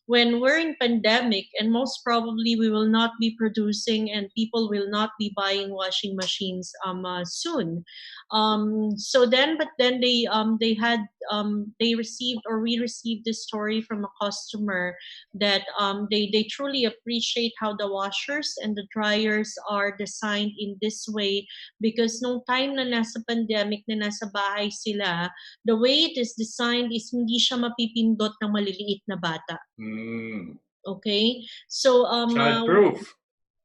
[SPEAKER 3] When we're in pandemic, and most probably we will not be producing and people will not be buying washing machines soon. So then, but then they received, or we received this story from a customer that they truly appreciate how the washers and the dryers are designed in this way, because nung time na nasa pandemic, na nasa bahay sila, the way it is designed is hindi siya mapipindot ng maliliit na bata. Okay, so
[SPEAKER 2] childproof.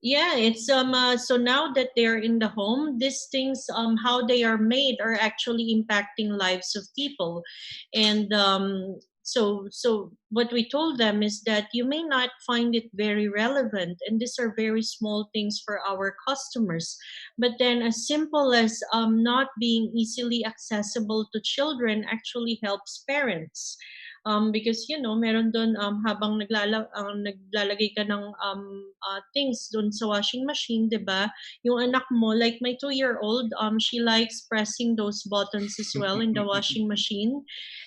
[SPEAKER 3] Yeah, it's so now that they're in the home, these things how they are made are actually impacting lives of people. And so what we told them is that you may not find it very relevant, and these are very small things for our customers, but then as simple as not being easily accessible to children actually helps parents. Because meron doon habang naglalagay ka ng things doon sa washing machine, 'di ba? Yung anak mo, like my 2-year-old, she likes pressing those buttons as well in the washing machine.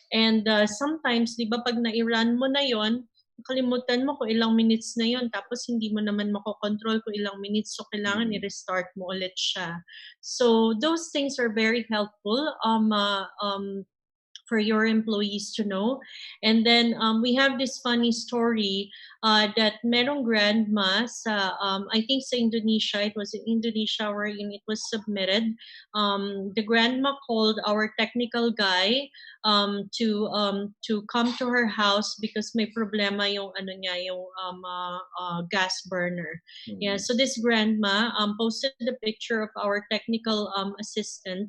[SPEAKER 3] And sometimes, 'di ba, pag na-run mo na 'yon, kalimutan mo kung ilang minutes na 'yon, tapos hindi mo naman makokontrol kung ilang minutes, so kailangan i-restart mo ulit siya. So those things are very helpful for your employees to know. And then we have this funny story that merong grandma sa, I think sa Indonesia, it was in Indonesia wherein it was submitted. The grandma called our technical guy to come to her house because may problema yung gas burner. Yeah, so this grandma posted a picture of our technical assistant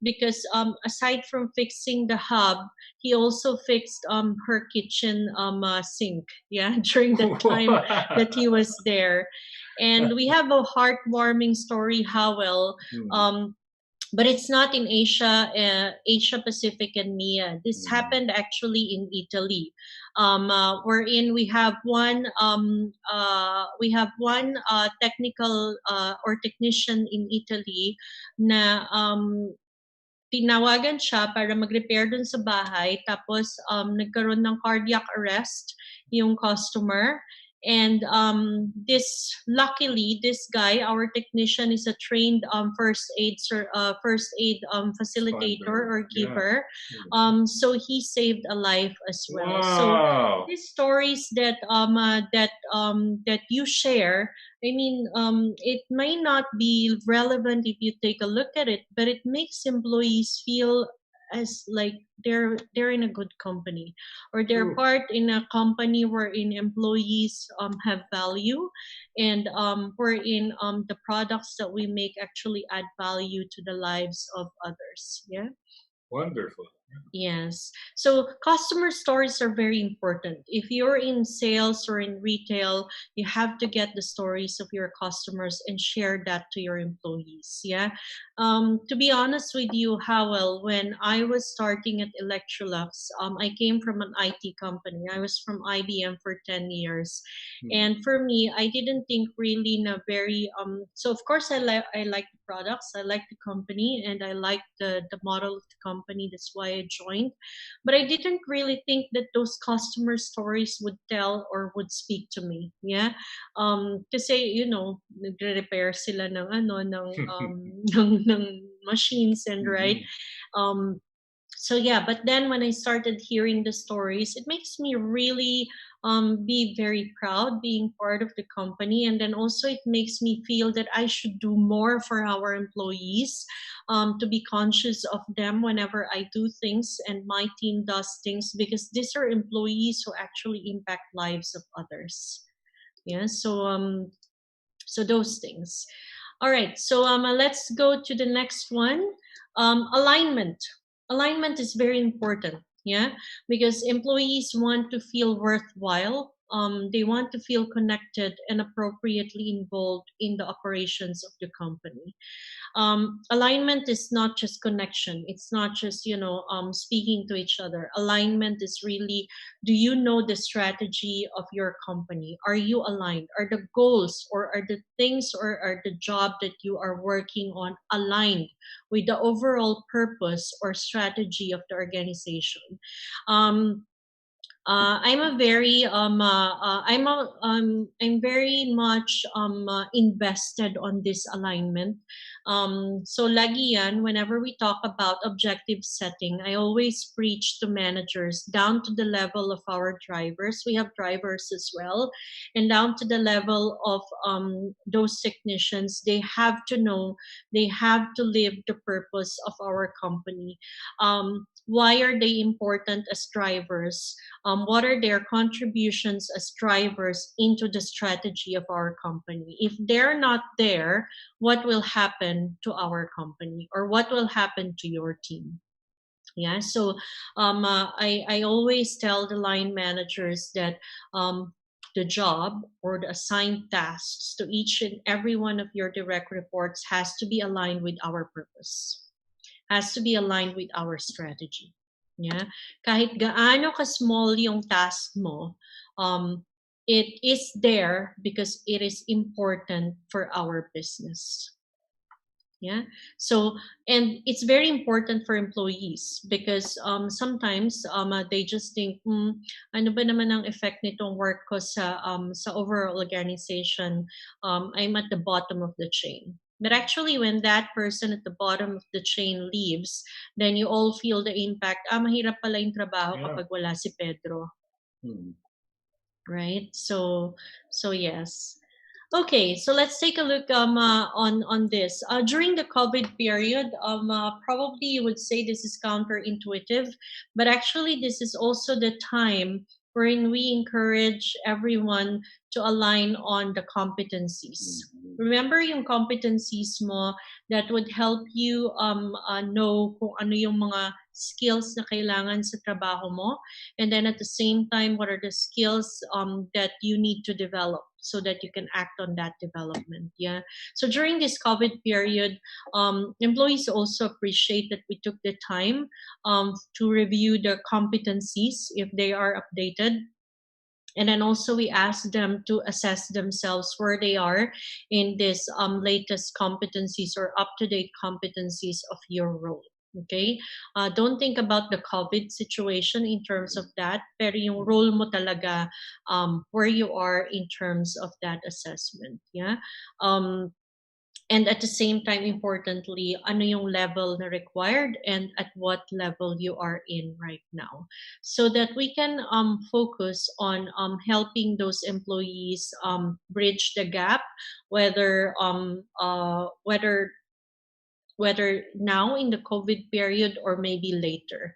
[SPEAKER 3] because aside from fixing the hub, he also fixed her kitchen sink. Yeah, during the time that he was there, and we have a heartwarming story, Howell. But it's not in Asia, Asia Pacific and MIA. This happened actually in Italy, wherein we have one technical or technician in Italy na tinawagan siya para mag-repair dun sa bahay, tapos nagkaroon ng cardiac arrest yung customer. And luckily, this guy, our technician, is a trained first aid facilitator or giver. Yeah. So he saved a life as well.
[SPEAKER 2] Wow.
[SPEAKER 3] So these stories that you share, I mean, it may not be relevant if you take a look at it, but it makes employees feel as like they're in a good company, or they're part in a company wherein employees have value, and wherein the products that we make actually add value to the lives of others. Yeah.
[SPEAKER 2] Wonderful.
[SPEAKER 3] Yes. So customer stories are very important. If you're in sales or in retail, you have to get the stories of your customers and share that to your employees. Yeah. To be honest with you, Howell, when I was starting at Electrolux, I came from an IT company. I was from IBM for 10 years. And for me, I didn't think really in a very, so of course I like the products, I like the company, and I like the model of the company. That's why I joined. But I didn't really think that those customer stories would tell or would speak to me. Yeah. Kasi, nagre-repair sila ng ng machines, and right. So yeah, but then when I started hearing the stories, it makes me really be very proud being part of the company. And then also it makes me feel that I should do more for our employees, to be conscious of them whenever I do things and my team does things, because these are employees who actually impact lives of others. Yeah, so those things. All right, so let's go to the next one. Alignment. Alignment is very important, yeah, because employees want to feel worthwhile. They want to feel connected and appropriately involved in the operations of the company. Alignment is not just connection. It's not just, speaking to each other. Alignment is really, do you know the strategy of your company? Are you aligned? Are the goals, or are the things, or are the job that you are working on aligned with the overall purpose or strategy of the organization? I'm very much invested on this alignment. So lagi yan, whenever we talk about objective setting, I always preach to managers down to the level of our drivers. We have drivers as well, and down to the level of those technicians. They have to know, they have to live the purpose of our company. Why are they important as drivers? what are their contributions as drivers into the strategy of our company. If they're not there, what will happen to our company, or what will happen to your team? Yeah, so I always tell the line managers that the job or the assigned tasks to each and every one of your direct reports has to be aligned with our purpose, has to be aligned with our strategy. Yeah, kahit gaano ka small yung task mo, it is there because it is important for our business. Yeah, so, and it's very important for employees because sometimes they just think, ano ba naman ang effect nitong work ko sa overall organization? I'm at the bottom of the chain. But actually, when that person at the bottom of the chain leaves, then you all feel the impact. Mahirap pala yung trabaho kapag wala si Pedro. Right? So yes. Okay, so let's take a look on this. During the COVID period, probably you would say this is counterintuitive, but actually this is also the time wherein we encourage everyone to align on the competencies. Remember yung competencies mo that would help you know kung ano yung mga skills na kailangan sa trabaho mo, and then at the same time, what are the skills that you need to develop so that you can act on that development. Yeah. So during this COVID period, employees also appreciate that we took the time to review the competencies if they are updated. And then also we ask them to assess themselves where they are in this latest competencies or up-to-date competencies of your role. Okay? Don't think about the COVID situation in terms of that, pero yung role mo talaga where you are in terms of that assessment. Yeah? And at the same time, importantly, ano yung level na required and at what level you are in right now, so that we can focus on helping those employees bridge the gap, whether now in the COVID period or maybe later.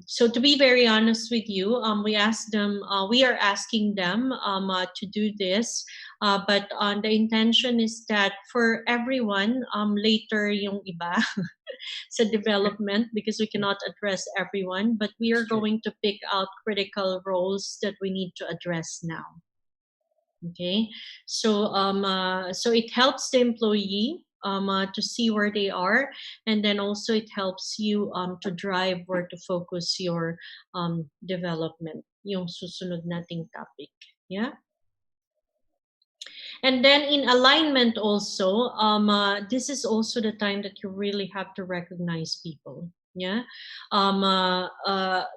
[SPEAKER 3] So to be very honest with you, we are asking them to do this, but the intention is that for everyone, later yung iba sa development, because we cannot address everyone, but we are going to pick out critical roles that we need to address now. Okay, so so it helps the employee to see where they are, and then also it helps you to drive where to focus your development, yung susunod nating topic. Yeah. And then in alignment also, this is also the time that you really have to recognize people. Yeah,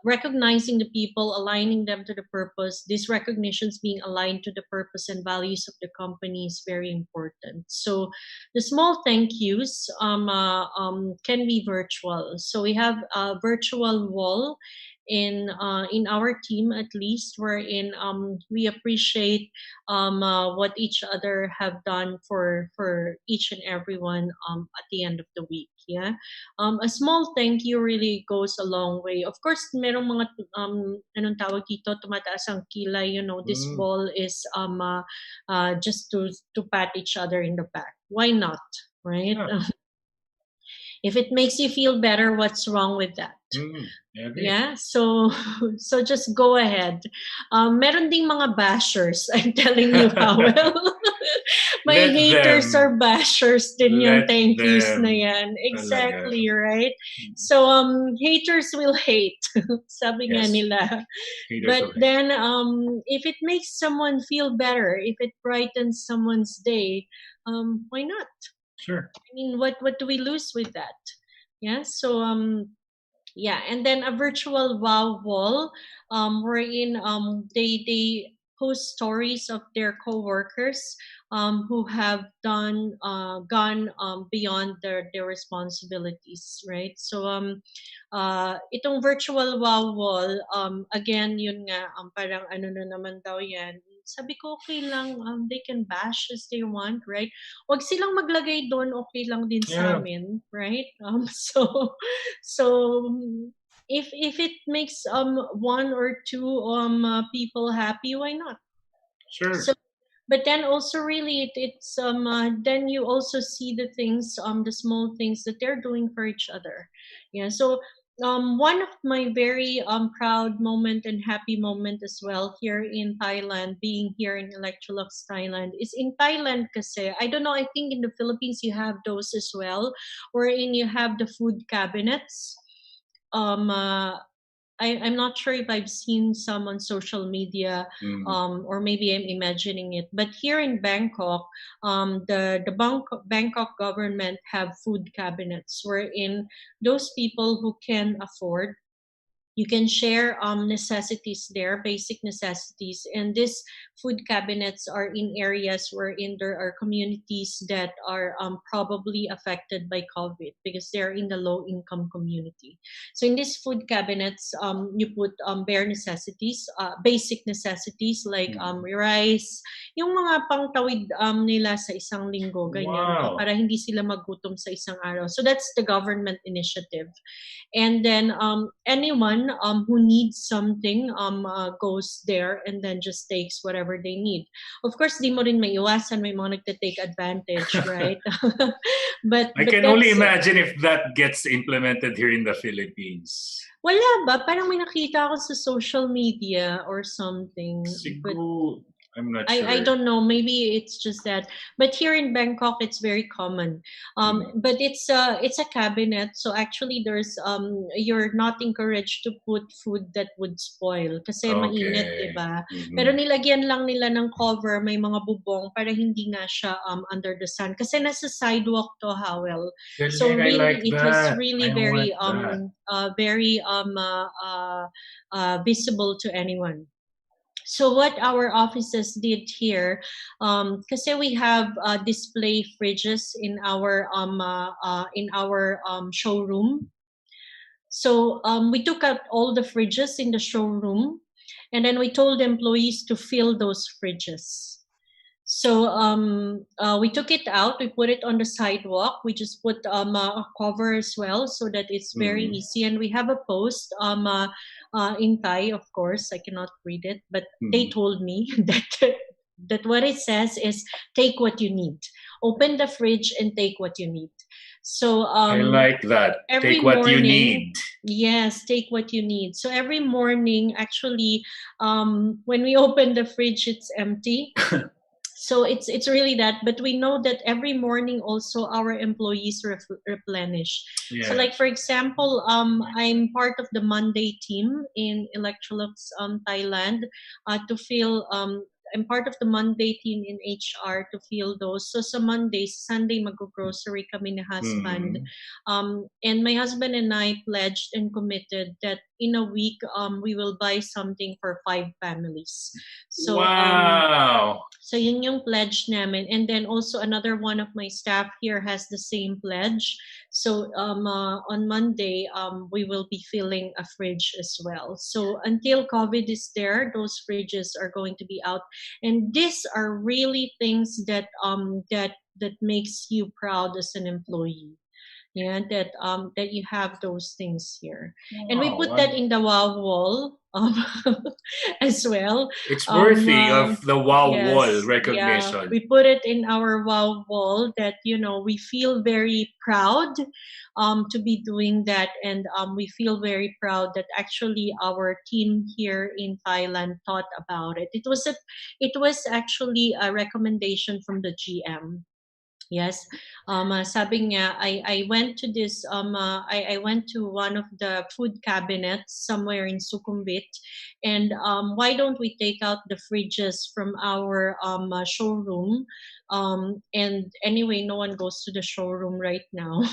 [SPEAKER 3] recognizing the people, aligning them to the purpose. These recognitions being aligned to the purpose and values of the company is very important. So the small thank yous can be virtual. So we have a virtual wall in our team, at least, wherein we appreciate what each other have done for each and everyone at the end of the week. Yeah, a small thank you really goes a long way. Of course, merong mga anong tawag dito, tumataas ang kilay. You know, this ball is just to pat each other in the back. Why not, right? Yeah. If it makes you feel better, what's wrong with that? Yeah, so just go ahead. Meron ding mga bashers, I'm telling you, Howell. May haters or bashers din yung thank yous na yan. Exactly, right? So haters will hate, sabi nga nila. But then if it makes someone feel better, if it brightens someone's day, why not?
[SPEAKER 2] Sure.
[SPEAKER 3] I mean, what do we lose with that? Yeah, so yeah, and then a virtual wow wall wherein they post stories of their coworkers who have gone beyond their responsibilities, right? So itong virtual wow wall, again, yun nga, parang ano na naman daw yan. Sabi ko, okay lang, they can bash as they want, right? Wag silang maglagay doon, okay lang din sa amin, right? So if it makes one or two people happy, why not?
[SPEAKER 2] Sure.
[SPEAKER 3] So, but then also really it's then you also see the things, the small things that they're doing for each other. Yeah. So one of my very proud moment and happy moment as well here in Thailand, being here in Electrolux Thailand, is in Thailand kasi I don't know, I think in the Philippines you have those as well, wherein you have the food cabinets. um uh, I'm not sure if I've seen some on social media, or maybe I'm imagining it. But here in Bangkok, the Bangkok government have food cabinets wherein those people who can afford, you can share necessities there, basic necessities. And these food cabinets are in areas wherein there are communities that are probably affected by COVID because they're in the low income community. So in these food cabinets, you put bare necessities, basic necessities like rice, yung mga pangtawid nila sa isang linggo, ganyan,
[SPEAKER 2] Wow.
[SPEAKER 3] para hindi sila magutom sa isang araw. So that's the government initiative. And then anyone who needs something goes there and then just takes whatever they need. Of course, di mo rin maiwasan, may mga nagte-take advantage, right? but
[SPEAKER 2] I can only imagine if that gets implemented here in the Philippines.
[SPEAKER 3] Wala ba? Parang may nakita ako sa social media or something.
[SPEAKER 2] Siguro, I'm not sure.
[SPEAKER 3] I don't know. Maybe it's just that. But here in Bangkok, it's very common. But it's a cabinet. So actually, there's you're not encouraged to put food that would spoil kasi mainit, diba? Pero nilagyan lang nila ng cover, may mga bubong para hindi nga siya under the sun. Kasi nasa sidewalk to, Howell. So really, it was really very visible to anyone. So what our offices did here, kasi we have display fridges in our showroom. So we took out all the fridges in the showroom, and then we told employees to fill those fridges. So we took it out, we put it on the sidewalk, we just put a cover as well so that it's very easy. And we have a post in Thai, of course, I cannot read it, but they told me that what it says is take what you need. Open the fridge and take what you need. So
[SPEAKER 2] I like that. Take what you need.
[SPEAKER 3] Yes, take what you need. So every morning, actually, when we open the fridge, it's empty. So it's really that, but we know that every morning also our employees replenish. Yeah. So like for example, I'm part of the Monday team in Electrolux Thailand to fill I'm part of the Monday team in HR to fill those. So sa Monday, Sunday mag-grocery kami ni husband. And my husband and I pledged and committed that in a week we will buy something for 5 families. So
[SPEAKER 2] wow.
[SPEAKER 3] So yun yung pledge namin. And then also another one of my staff here has the same pledge. So on Monday, we will be filling a fridge as well. So until COVID is there, those fridges are going to be out. And these are really things that that makes you proud as an employee. Yeah, that you have those things here. Wow, and we put that in the wow wall as well.
[SPEAKER 2] It's worthy of the wow wall recognition.
[SPEAKER 3] Yeah, we put it in our wow wall that, you know, we feel very proud to be doing that, and we feel very proud that actually our team here in Thailand thought about it. It was actually a recommendation from the GM. Yes, sabi niya, I went to this I went to one of the food cabinets somewhere in Sukhumvit, and why don't we take out the fridges from our showroom, and anyway no one goes to the showroom right now.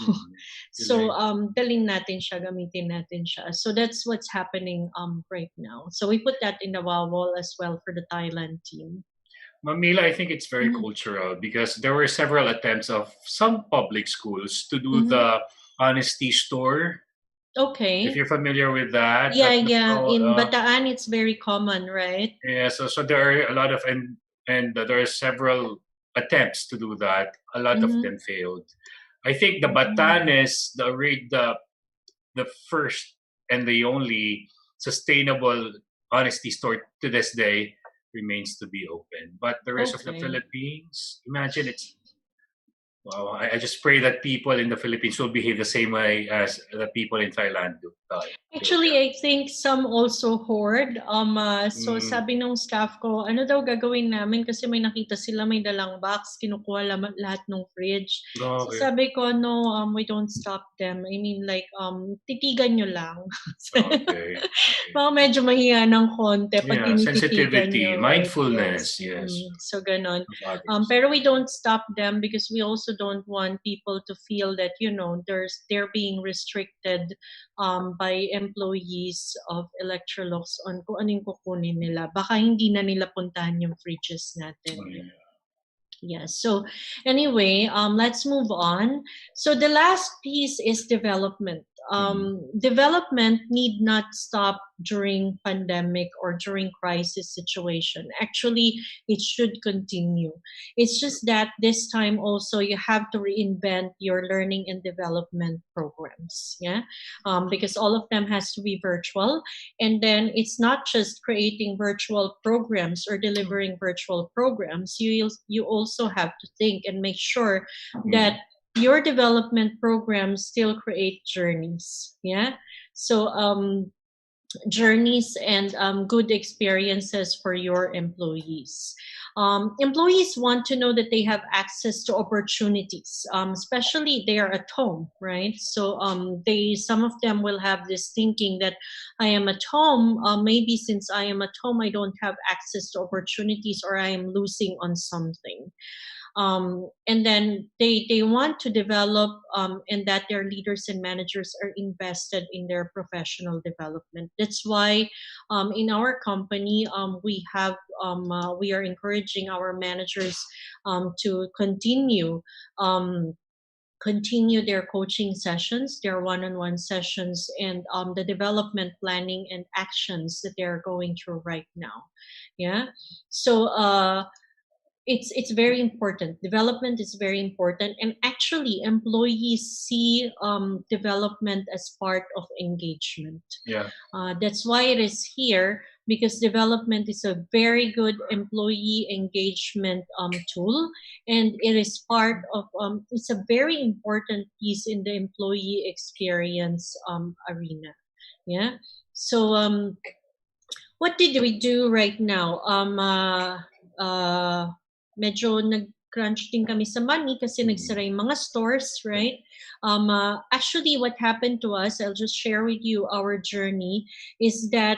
[SPEAKER 3] So dalhin natin siya, gamitin natin siya. So that's what's happening right now. So we put that in the wall as well for the Thailand team.
[SPEAKER 2] Mila, I think it's very cultural because there were several attempts of some public schools to do the honesty store.
[SPEAKER 3] Okay.
[SPEAKER 2] If you're familiar with that.
[SPEAKER 3] Yeah. In Bataan, it's very common, right?
[SPEAKER 2] Yeah. So there are a lot of and there are several attempts to do that. A lot of them failed. I think the Batanes, the first and the only sustainable honesty store to this day remains to be open. But the rest of the Philippines, imagine it's, wow, I just pray that people in the Philippines will behave the same way as the people in Thailand do.
[SPEAKER 3] Actually, I think some also hoard. So sabi nung staff ko, ano daw gagawin namin kasi may nakita sila may dalang box, kinukuha lahat ng fridge. So sabi ko, no, we don't stop them. I mean, like, titigan nyo lang. Baka medyo mahiya ng konti pag tinititigan
[SPEAKER 2] sensitivity,
[SPEAKER 3] nyo.
[SPEAKER 2] Mindfulness, yes.
[SPEAKER 3] So ganon. Pero we don't stop them because we also don't want people to feel that, you know, they're being restricted by employees of Electrolux on kung ano yung kukunin nila. Baka hindi na nila puntahan yung fridges natin. Yes. So anyway, let's move on. So the last piece is development. Development need not stop during pandemic or during crisis situation. Actually, it should continue. It's just that this time also you have to reinvent your learning and development programs. Yeah, because all of them has to be virtual, and then it's not just creating virtual programs or delivering virtual programs. You also have to think and make sure that your development programs still create journeys. Yeah. So journeys and good experiences for your employees. Employees want to know that they have access to opportunities, especially they are at home, right? So some of them will have this thinking that I am at home, maybe since I am at home, I don't have access to opportunities or I am losing on something. And then they want to develop and that their leaders and managers are invested in their professional development. That's why in our company we are encouraging our managers to continue their coaching sessions, their one-on-one sessions, and the development planning and actions that they're going through right now. Yeah. So it's very important. Development is very important, and actually employees see development as part of engagement.
[SPEAKER 2] Yeah.
[SPEAKER 3] That's why it is here, because development is a very good employee engagement tool, and it is part of it's a very important piece in the employee experience arena. Yeah. So what did we do right now? Medyo nag-crunch din kami sa money kasi nagsara yung mga stores, right? Actually, what happened to us, I'll just share with you our journey, is that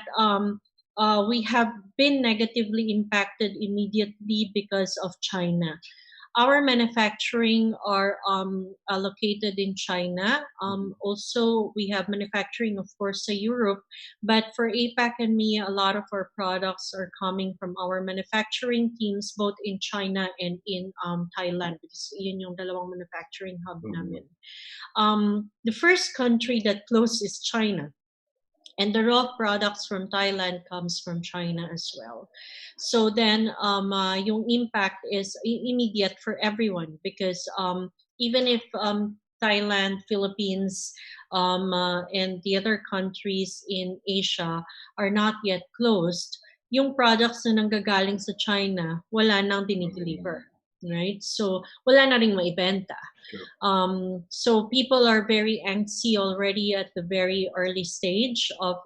[SPEAKER 3] we have been negatively impacted immediately because of China. Our manufacturing are located in China. Also, we have manufacturing, of course, in Europe. But for APAC and MEA, a lot of our products are coming from our manufacturing teams, both in China and in Thailand, because yun yung dalawang manufacturing hub namin. The first country that closed is China. And the raw products from Thailand comes from China as well. So then yung impact is immediate for everyone, because even if Thailand, Philippines, and the other countries in Asia are not yet closed, yung products na nanggagaling sa China, wala nang dinideliver. Right? So wala na ring maibenta. So people are very antsy already at the very early stage of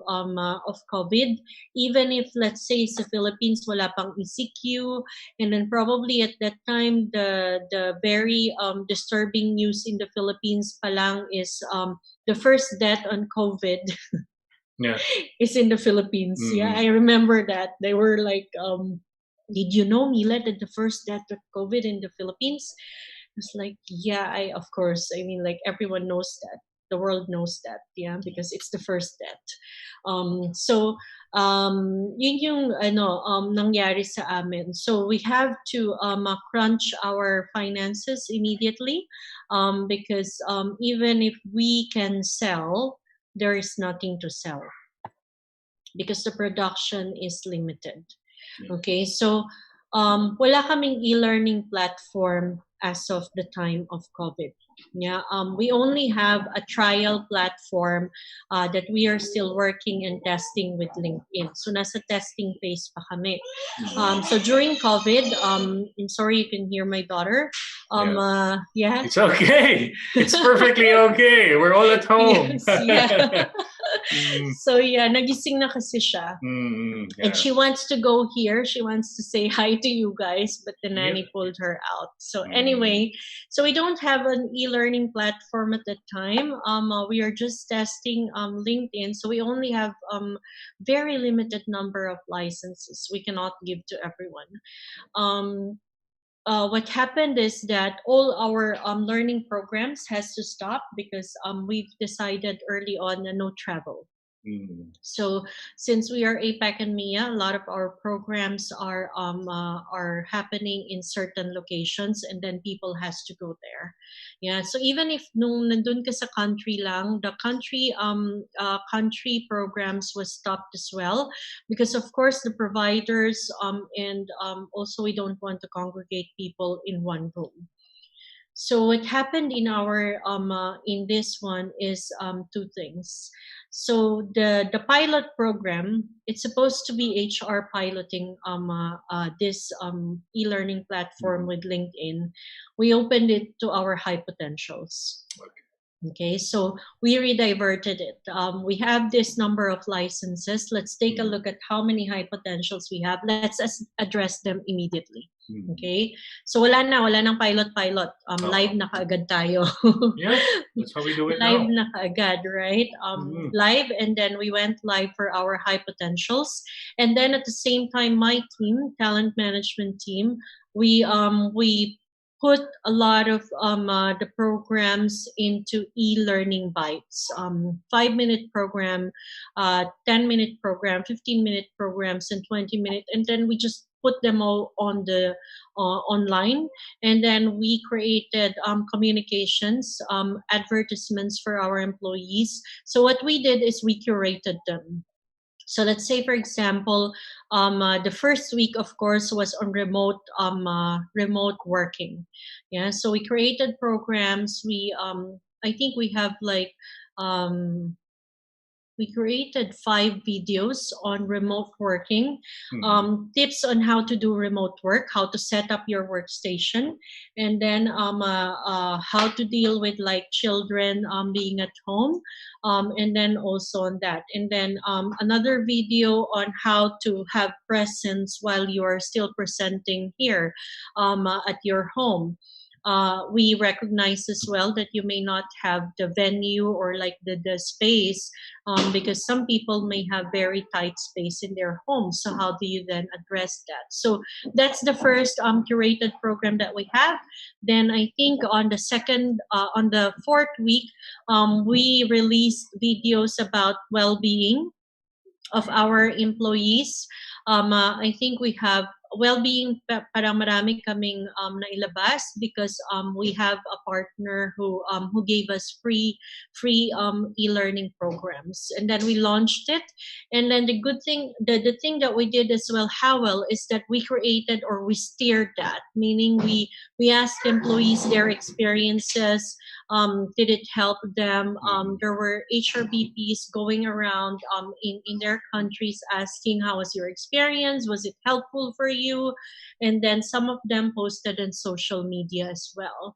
[SPEAKER 3] COVID. Even if, let's say, sa Philippines wala pang ECQ, and then probably at that time the very disturbing news in the Philippines pa lang is the first death on COVID is in the Philippines. Yeah, I remember that. They were like, did you know, Mila, that the first death of COVID in the Philippines? It's like, yeah, of course. I mean, like, everyone knows that. The world knows that, yeah, because it's the first death. So, yun yung nangyari sa amin. So we have to crunch our finances immediately, because even if we can sell, there is nothing to sell because the production is limited. Okay, so wala kaming e-learning platform as of the time of COVID. Yeah, we only have a trial platform that we are still working and testing with LinkedIn. So nasa testing phase pa kami. So during COVID, I'm sorry you can hear my daughter. Yeah.
[SPEAKER 2] It's okay. It's perfectly okay. We're all at home.
[SPEAKER 3] Yes, yeah. So yeah, nagising na kasi siya.
[SPEAKER 2] Yeah.
[SPEAKER 3] And she wants to go here. She wants to say hi to you guys, but the nanny pulled her out. So anyway, so we don't have an e-learning platform at that time. We are just testing LinkedIn. So we only have very limited number of licenses we cannot give to everyone. What happened is that all our learning programs has to stop because we've decided early on no travel. So since we are APAC and MIA, a lot of our programs are happening in certain locations, and then people has to go there. Yeah. So even if nung nandun ka sa country lang, the country programs was stopped as well, because of course the providers and also we don't want to congregate people in one room. So what happened in our in this one is two things. So the pilot program, it's supposed to be HR piloting this e-learning platform with LinkedIn. We opened it to our high potentials. Okay, so we rediverted it. We have this number of licenses. Let's take a look at how many high potentials we have. Let's address them immediately. Okay, so wala nang pilot. Live na kaagad tayo.
[SPEAKER 2] Yeah, that's how we do it
[SPEAKER 3] live
[SPEAKER 2] now.
[SPEAKER 3] na kaagad, right? Live, and then we went live for our high potentials, and then at the same time, my team, talent management team, we put a lot of the programs into e-learning bites, 5-minute program, 10-minute program, 15-minute programs, and 20-minute, and then we just put them all on the online, and then we created communications, advertisements for our employees. So what we did is we curated them. So let's say, for example, the first week, of course, was on remote working. Yeah, so we created programs. We I think we have like we created 5 videos on remote working, tips on how to do remote work, how to set up your workstation, and then how to deal with like children being at home, and then also on that. And then another video on how to have presence while you are still presenting here at your home. We recognize as well that you may not have the venue or like the space, because some people may have very tight space in their home. So how do you then address that? So that's the first curated program that we have. Then I think on the 4th week, we released videos about well-being of our employees. I think we have well-being, parang marami kaming nailabas because we have a partner who gave us free e-learning programs, and then we launched it. And then the good thing, the thing that we did as well, how well, is that we created or we steered that, meaning we asked employees their experiences. Did it help them? There were HRBPs going around in their countries asking, how was your experience? Was it helpful for you? And then some of them posted on social media as well.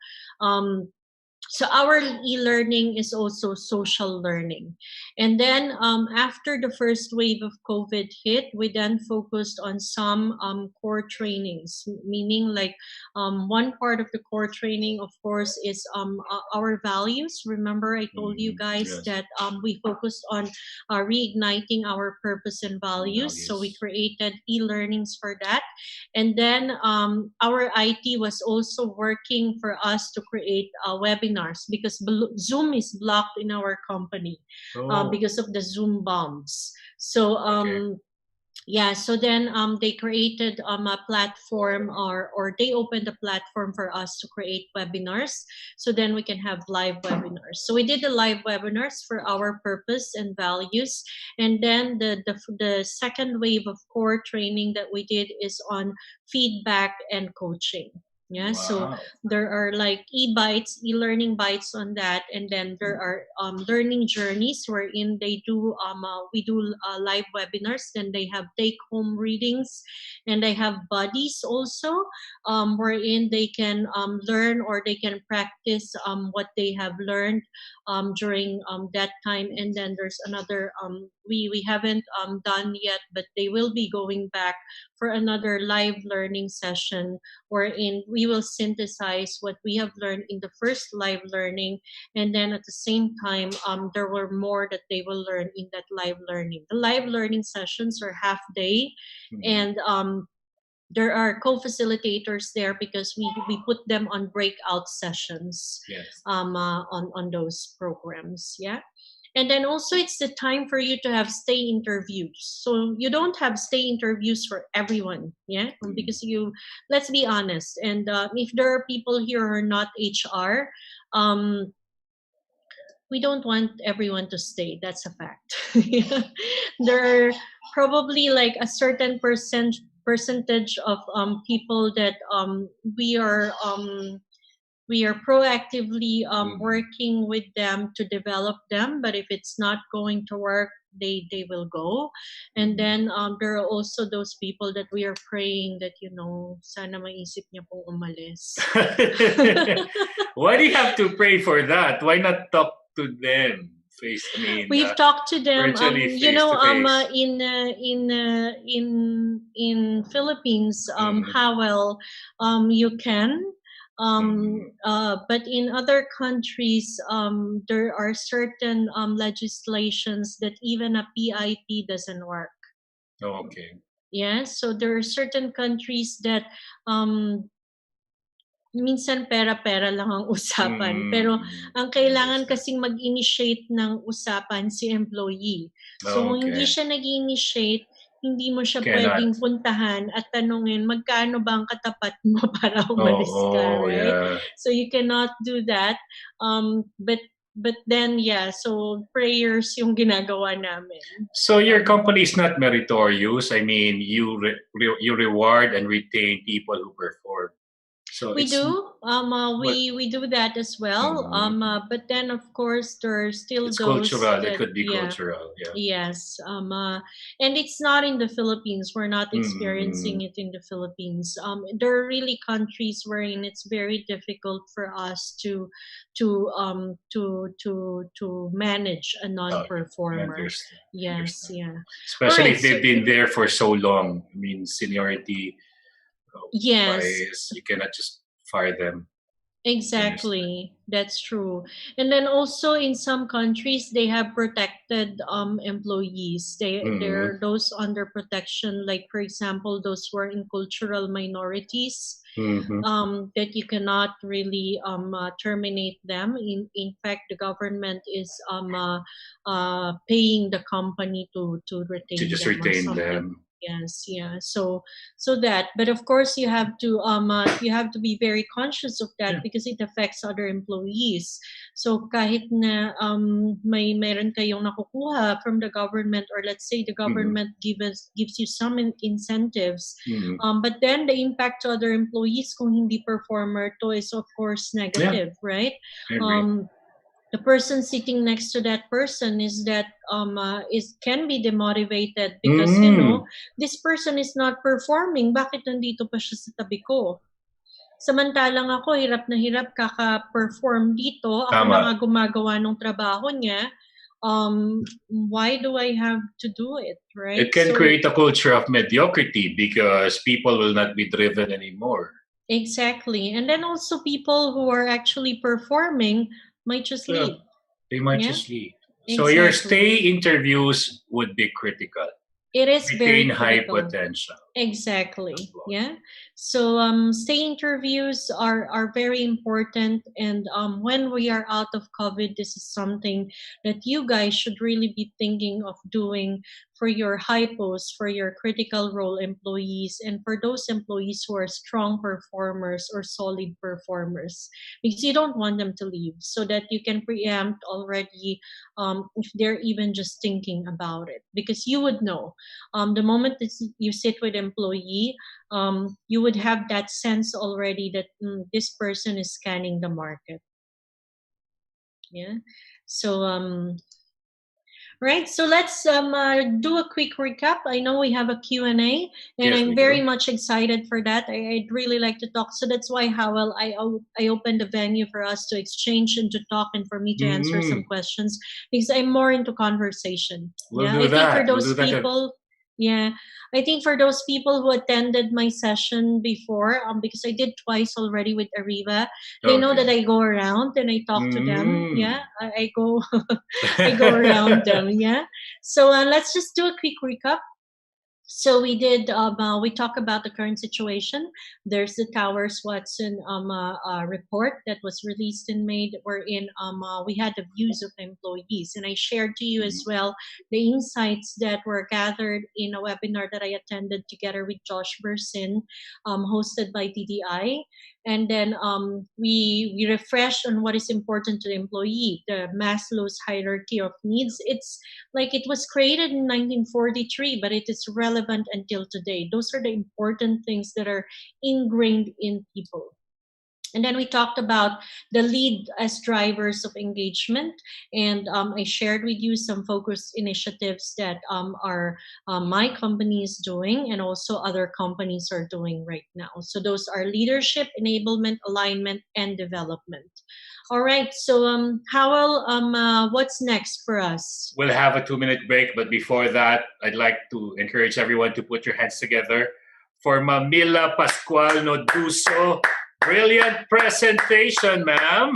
[SPEAKER 3] So our e-learning is also social learning. And then after the first wave of COVID hit, we then focused on some core trainings, meaning like one part of the core training, of course, is our values. Remember, I told you guys that we focused on reigniting our purpose and values. So we created e-learnings for that. And then our IT was also working for us to create webinars, because Zoom is blocked in our company because of the Zoom bombs. So yeah, so then they created a platform, or they opened a platform for us to create webinars, so then we can have live webinars. So we did the live webinars for our purpose and values. And then the second wave of core training that we did is on feedback and coaching. Yeah, so
[SPEAKER 2] Wow.
[SPEAKER 3] there are like e-learning bites on that, and then there are learning journeys wherein we do live webinars. Then they have take-home readings, and they have buddies also, wherein they can learn or they can practice what they have learned during that time. And then there's another we haven't done yet, but they will be going back for another live learning session wherein we will synthesize what we have learned in the first live learning, and then at the same time there were more that they will learn in that live learning. The live learning sessions are half day, and there are co-facilitators there because we put them on breakout sessions.
[SPEAKER 2] Yes.
[SPEAKER 3] On those programs. Yeah. And then also it's the time for you to have stay interviews. So you don't have stay interviews for everyone, yeah? Because let's be honest. And if there are people here who are not HR, we don't want everyone to stay. That's a fact. There are probably like a certain percentage of people that we are proactively working with them to develop them, but if it's not going to work, they will go. And then there are also those people that we are praying that, sana maisip niya pong umalis.
[SPEAKER 2] Why do you have to pray for that? Why not talk to them?
[SPEAKER 3] We've talked to them. In Philippines, how well you can. But in other countries, there are certain legislations that even a PIP doesn't work.
[SPEAKER 2] Oh, okay.
[SPEAKER 3] Yeah, so there are certain countries that minsan pera-pera lang ang usapan. Pero ang kailangan kasing mag-initiate ng usapan si employee. So kung hindi siya nag-initiate, hindi mo siya pwedeng puntahan at tanungin, magkano ba ang katapat mo para umalis ka, right? Yeah. So you cannot do that. But then, so prayers yung ginagawa namin.
[SPEAKER 2] So your company is not meritorious? I mean, you reward and retain people who perform. So
[SPEAKER 3] we do. We do that as well. But then of course there are still
[SPEAKER 2] it's
[SPEAKER 3] those
[SPEAKER 2] cultural. It could be cultural. Yeah.
[SPEAKER 3] Yes. And it's not in the Philippines. We're not experiencing it in the Philippines. There are really countries wherein it's very difficult for us to manage a non-performer. Yes. Yeah.
[SPEAKER 2] Especially if they've been there for so long. I mean, seniority.
[SPEAKER 3] Yes.
[SPEAKER 2] You cannot just fire them.
[SPEAKER 3] Exactly, that's true. And then also in some countries they have protected employees. There are those under protection, like for example those who are in cultural minorities, that you cannot really terminate them. In fact, the government is paying the company to retain them. Yes, yeah. So that, but of course you have to be very conscious of that because it affects other employees. So kahit na meron kayong nakukuha from the government, or let's say the government gives you some incentives, but then the impact to other employees kung hindi performer to is of course negative, right? The person sitting next to that person can be demotivated because this person is not performing. Bakit nandito pa siya sa tabi ko? Samantalang ako hirap na hirap kaka-perform dito. Ako na nga gumagawa ng trabaho niya. Why do I have to do it, right?
[SPEAKER 2] It can create a culture of mediocrity because people will not be driven anymore.
[SPEAKER 3] Exactly. And then also people who are actually performing might just leave.
[SPEAKER 2] They might just leave. So your stay interviews would be critical.
[SPEAKER 3] It is very critical.
[SPEAKER 2] High potential.
[SPEAKER 3] Exactly. Yeah. So stay interviews are very important, and when we are out of COVID, this is something that you guys should really be thinking of doing for your high posts, for your critical role employees, and for those employees who are strong performers or solid performers, because you don't want them to leave, so that you can preempt already if they're even just thinking about it, because you would know the moment that you sit with employee, you would have that sense already that this person is scanning the market. Yeah. So right, so let's do a quick recap. I know we have a Q&A, and
[SPEAKER 2] Yes,
[SPEAKER 3] I'm
[SPEAKER 2] we
[SPEAKER 3] very
[SPEAKER 2] do.
[SPEAKER 3] much excited for that. I'd really like to talk. So that's why, Howell, I opened the venue for us to exchange and to talk and for me to answer some questions, because I'm more into conversation.
[SPEAKER 2] We'll
[SPEAKER 3] Yeah,
[SPEAKER 2] do
[SPEAKER 3] I think for
[SPEAKER 2] that. We'll
[SPEAKER 3] those
[SPEAKER 2] do that.
[SPEAKER 3] people, yeah, I think for those people who attended my session before, because I did twice already with Ariva, they know that I go around and I talk to them. Yeah, I go I go around them. Yeah. So let's just do a quick recap. So we did. We talk about the current situation. There's the Towers Watson report that was released in May, wherein we had the views of employees, and I shared to you as well the insights that were gathered in a webinar that I attended together with Josh Bersin, hosted by DDI. And then we refreshed on what is important to the employee, the Maslow's hierarchy of needs. It's like it was created in 1943, but it is relevant until today. Those are the important things that are ingrained in people. And then we talked about the lead as drivers of engagement. And I shared with you some focused initiatives that are my company is doing, and also other companies are doing right now. So those are leadership, enablement, alignment, and development. All right. So Howell, what's next for us?
[SPEAKER 2] We'll have a 2-minute break, but before that, I'd like to encourage everyone to put your hands together for Mila Pascual-Nodusso. Brilliant presentation, ma'am.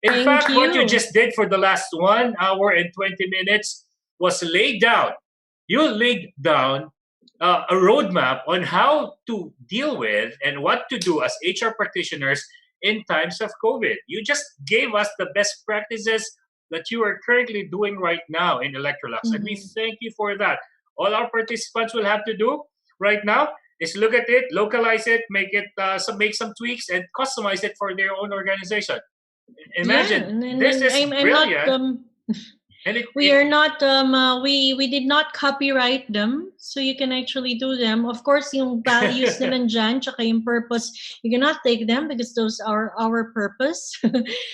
[SPEAKER 2] In fact, what you just did for the last 1 hour and 20 minutes was laid down. You laid down a roadmap on how to deal with and what to do as HR practitioners in times of COVID. You just gave us the best practices that you are currently doing right now in Electrolux. And we thank you for that. All our participants will have to do right now is look at it, localize it, make some tweaks, and customize it for their own organization. Imagine, this is brilliant.
[SPEAKER 3] We did not copyright them, so you can actually do them. Of course, yung values na nandyan, tsaka yung purpose, you cannot take them because those are our purpose.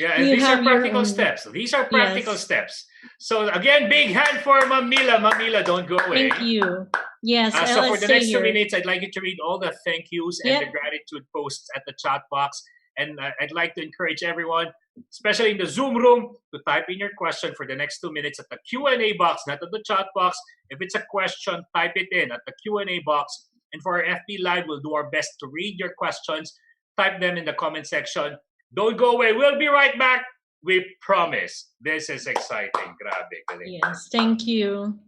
[SPEAKER 2] Yeah, and these are practical steps. These are practical steps. So again, big hand for Mila. Mila, don't go away.
[SPEAKER 3] Thank you. Yes.
[SPEAKER 2] So for the next 2 minutes, I'd like you to read all the thank yous and the gratitude posts at the chat box. And I'd like to encourage everyone, especially in the Zoom room, to type in your question for the next 2 minutes at the Q&A box, not at the chat box. If it's a question, type it in at the Q&A box. And for our FB Live, we'll do our best to read your questions. Type them in the comment section. Don't go away. We'll be right back. We promise. This is exciting. Grabe.
[SPEAKER 3] Yes, thank you.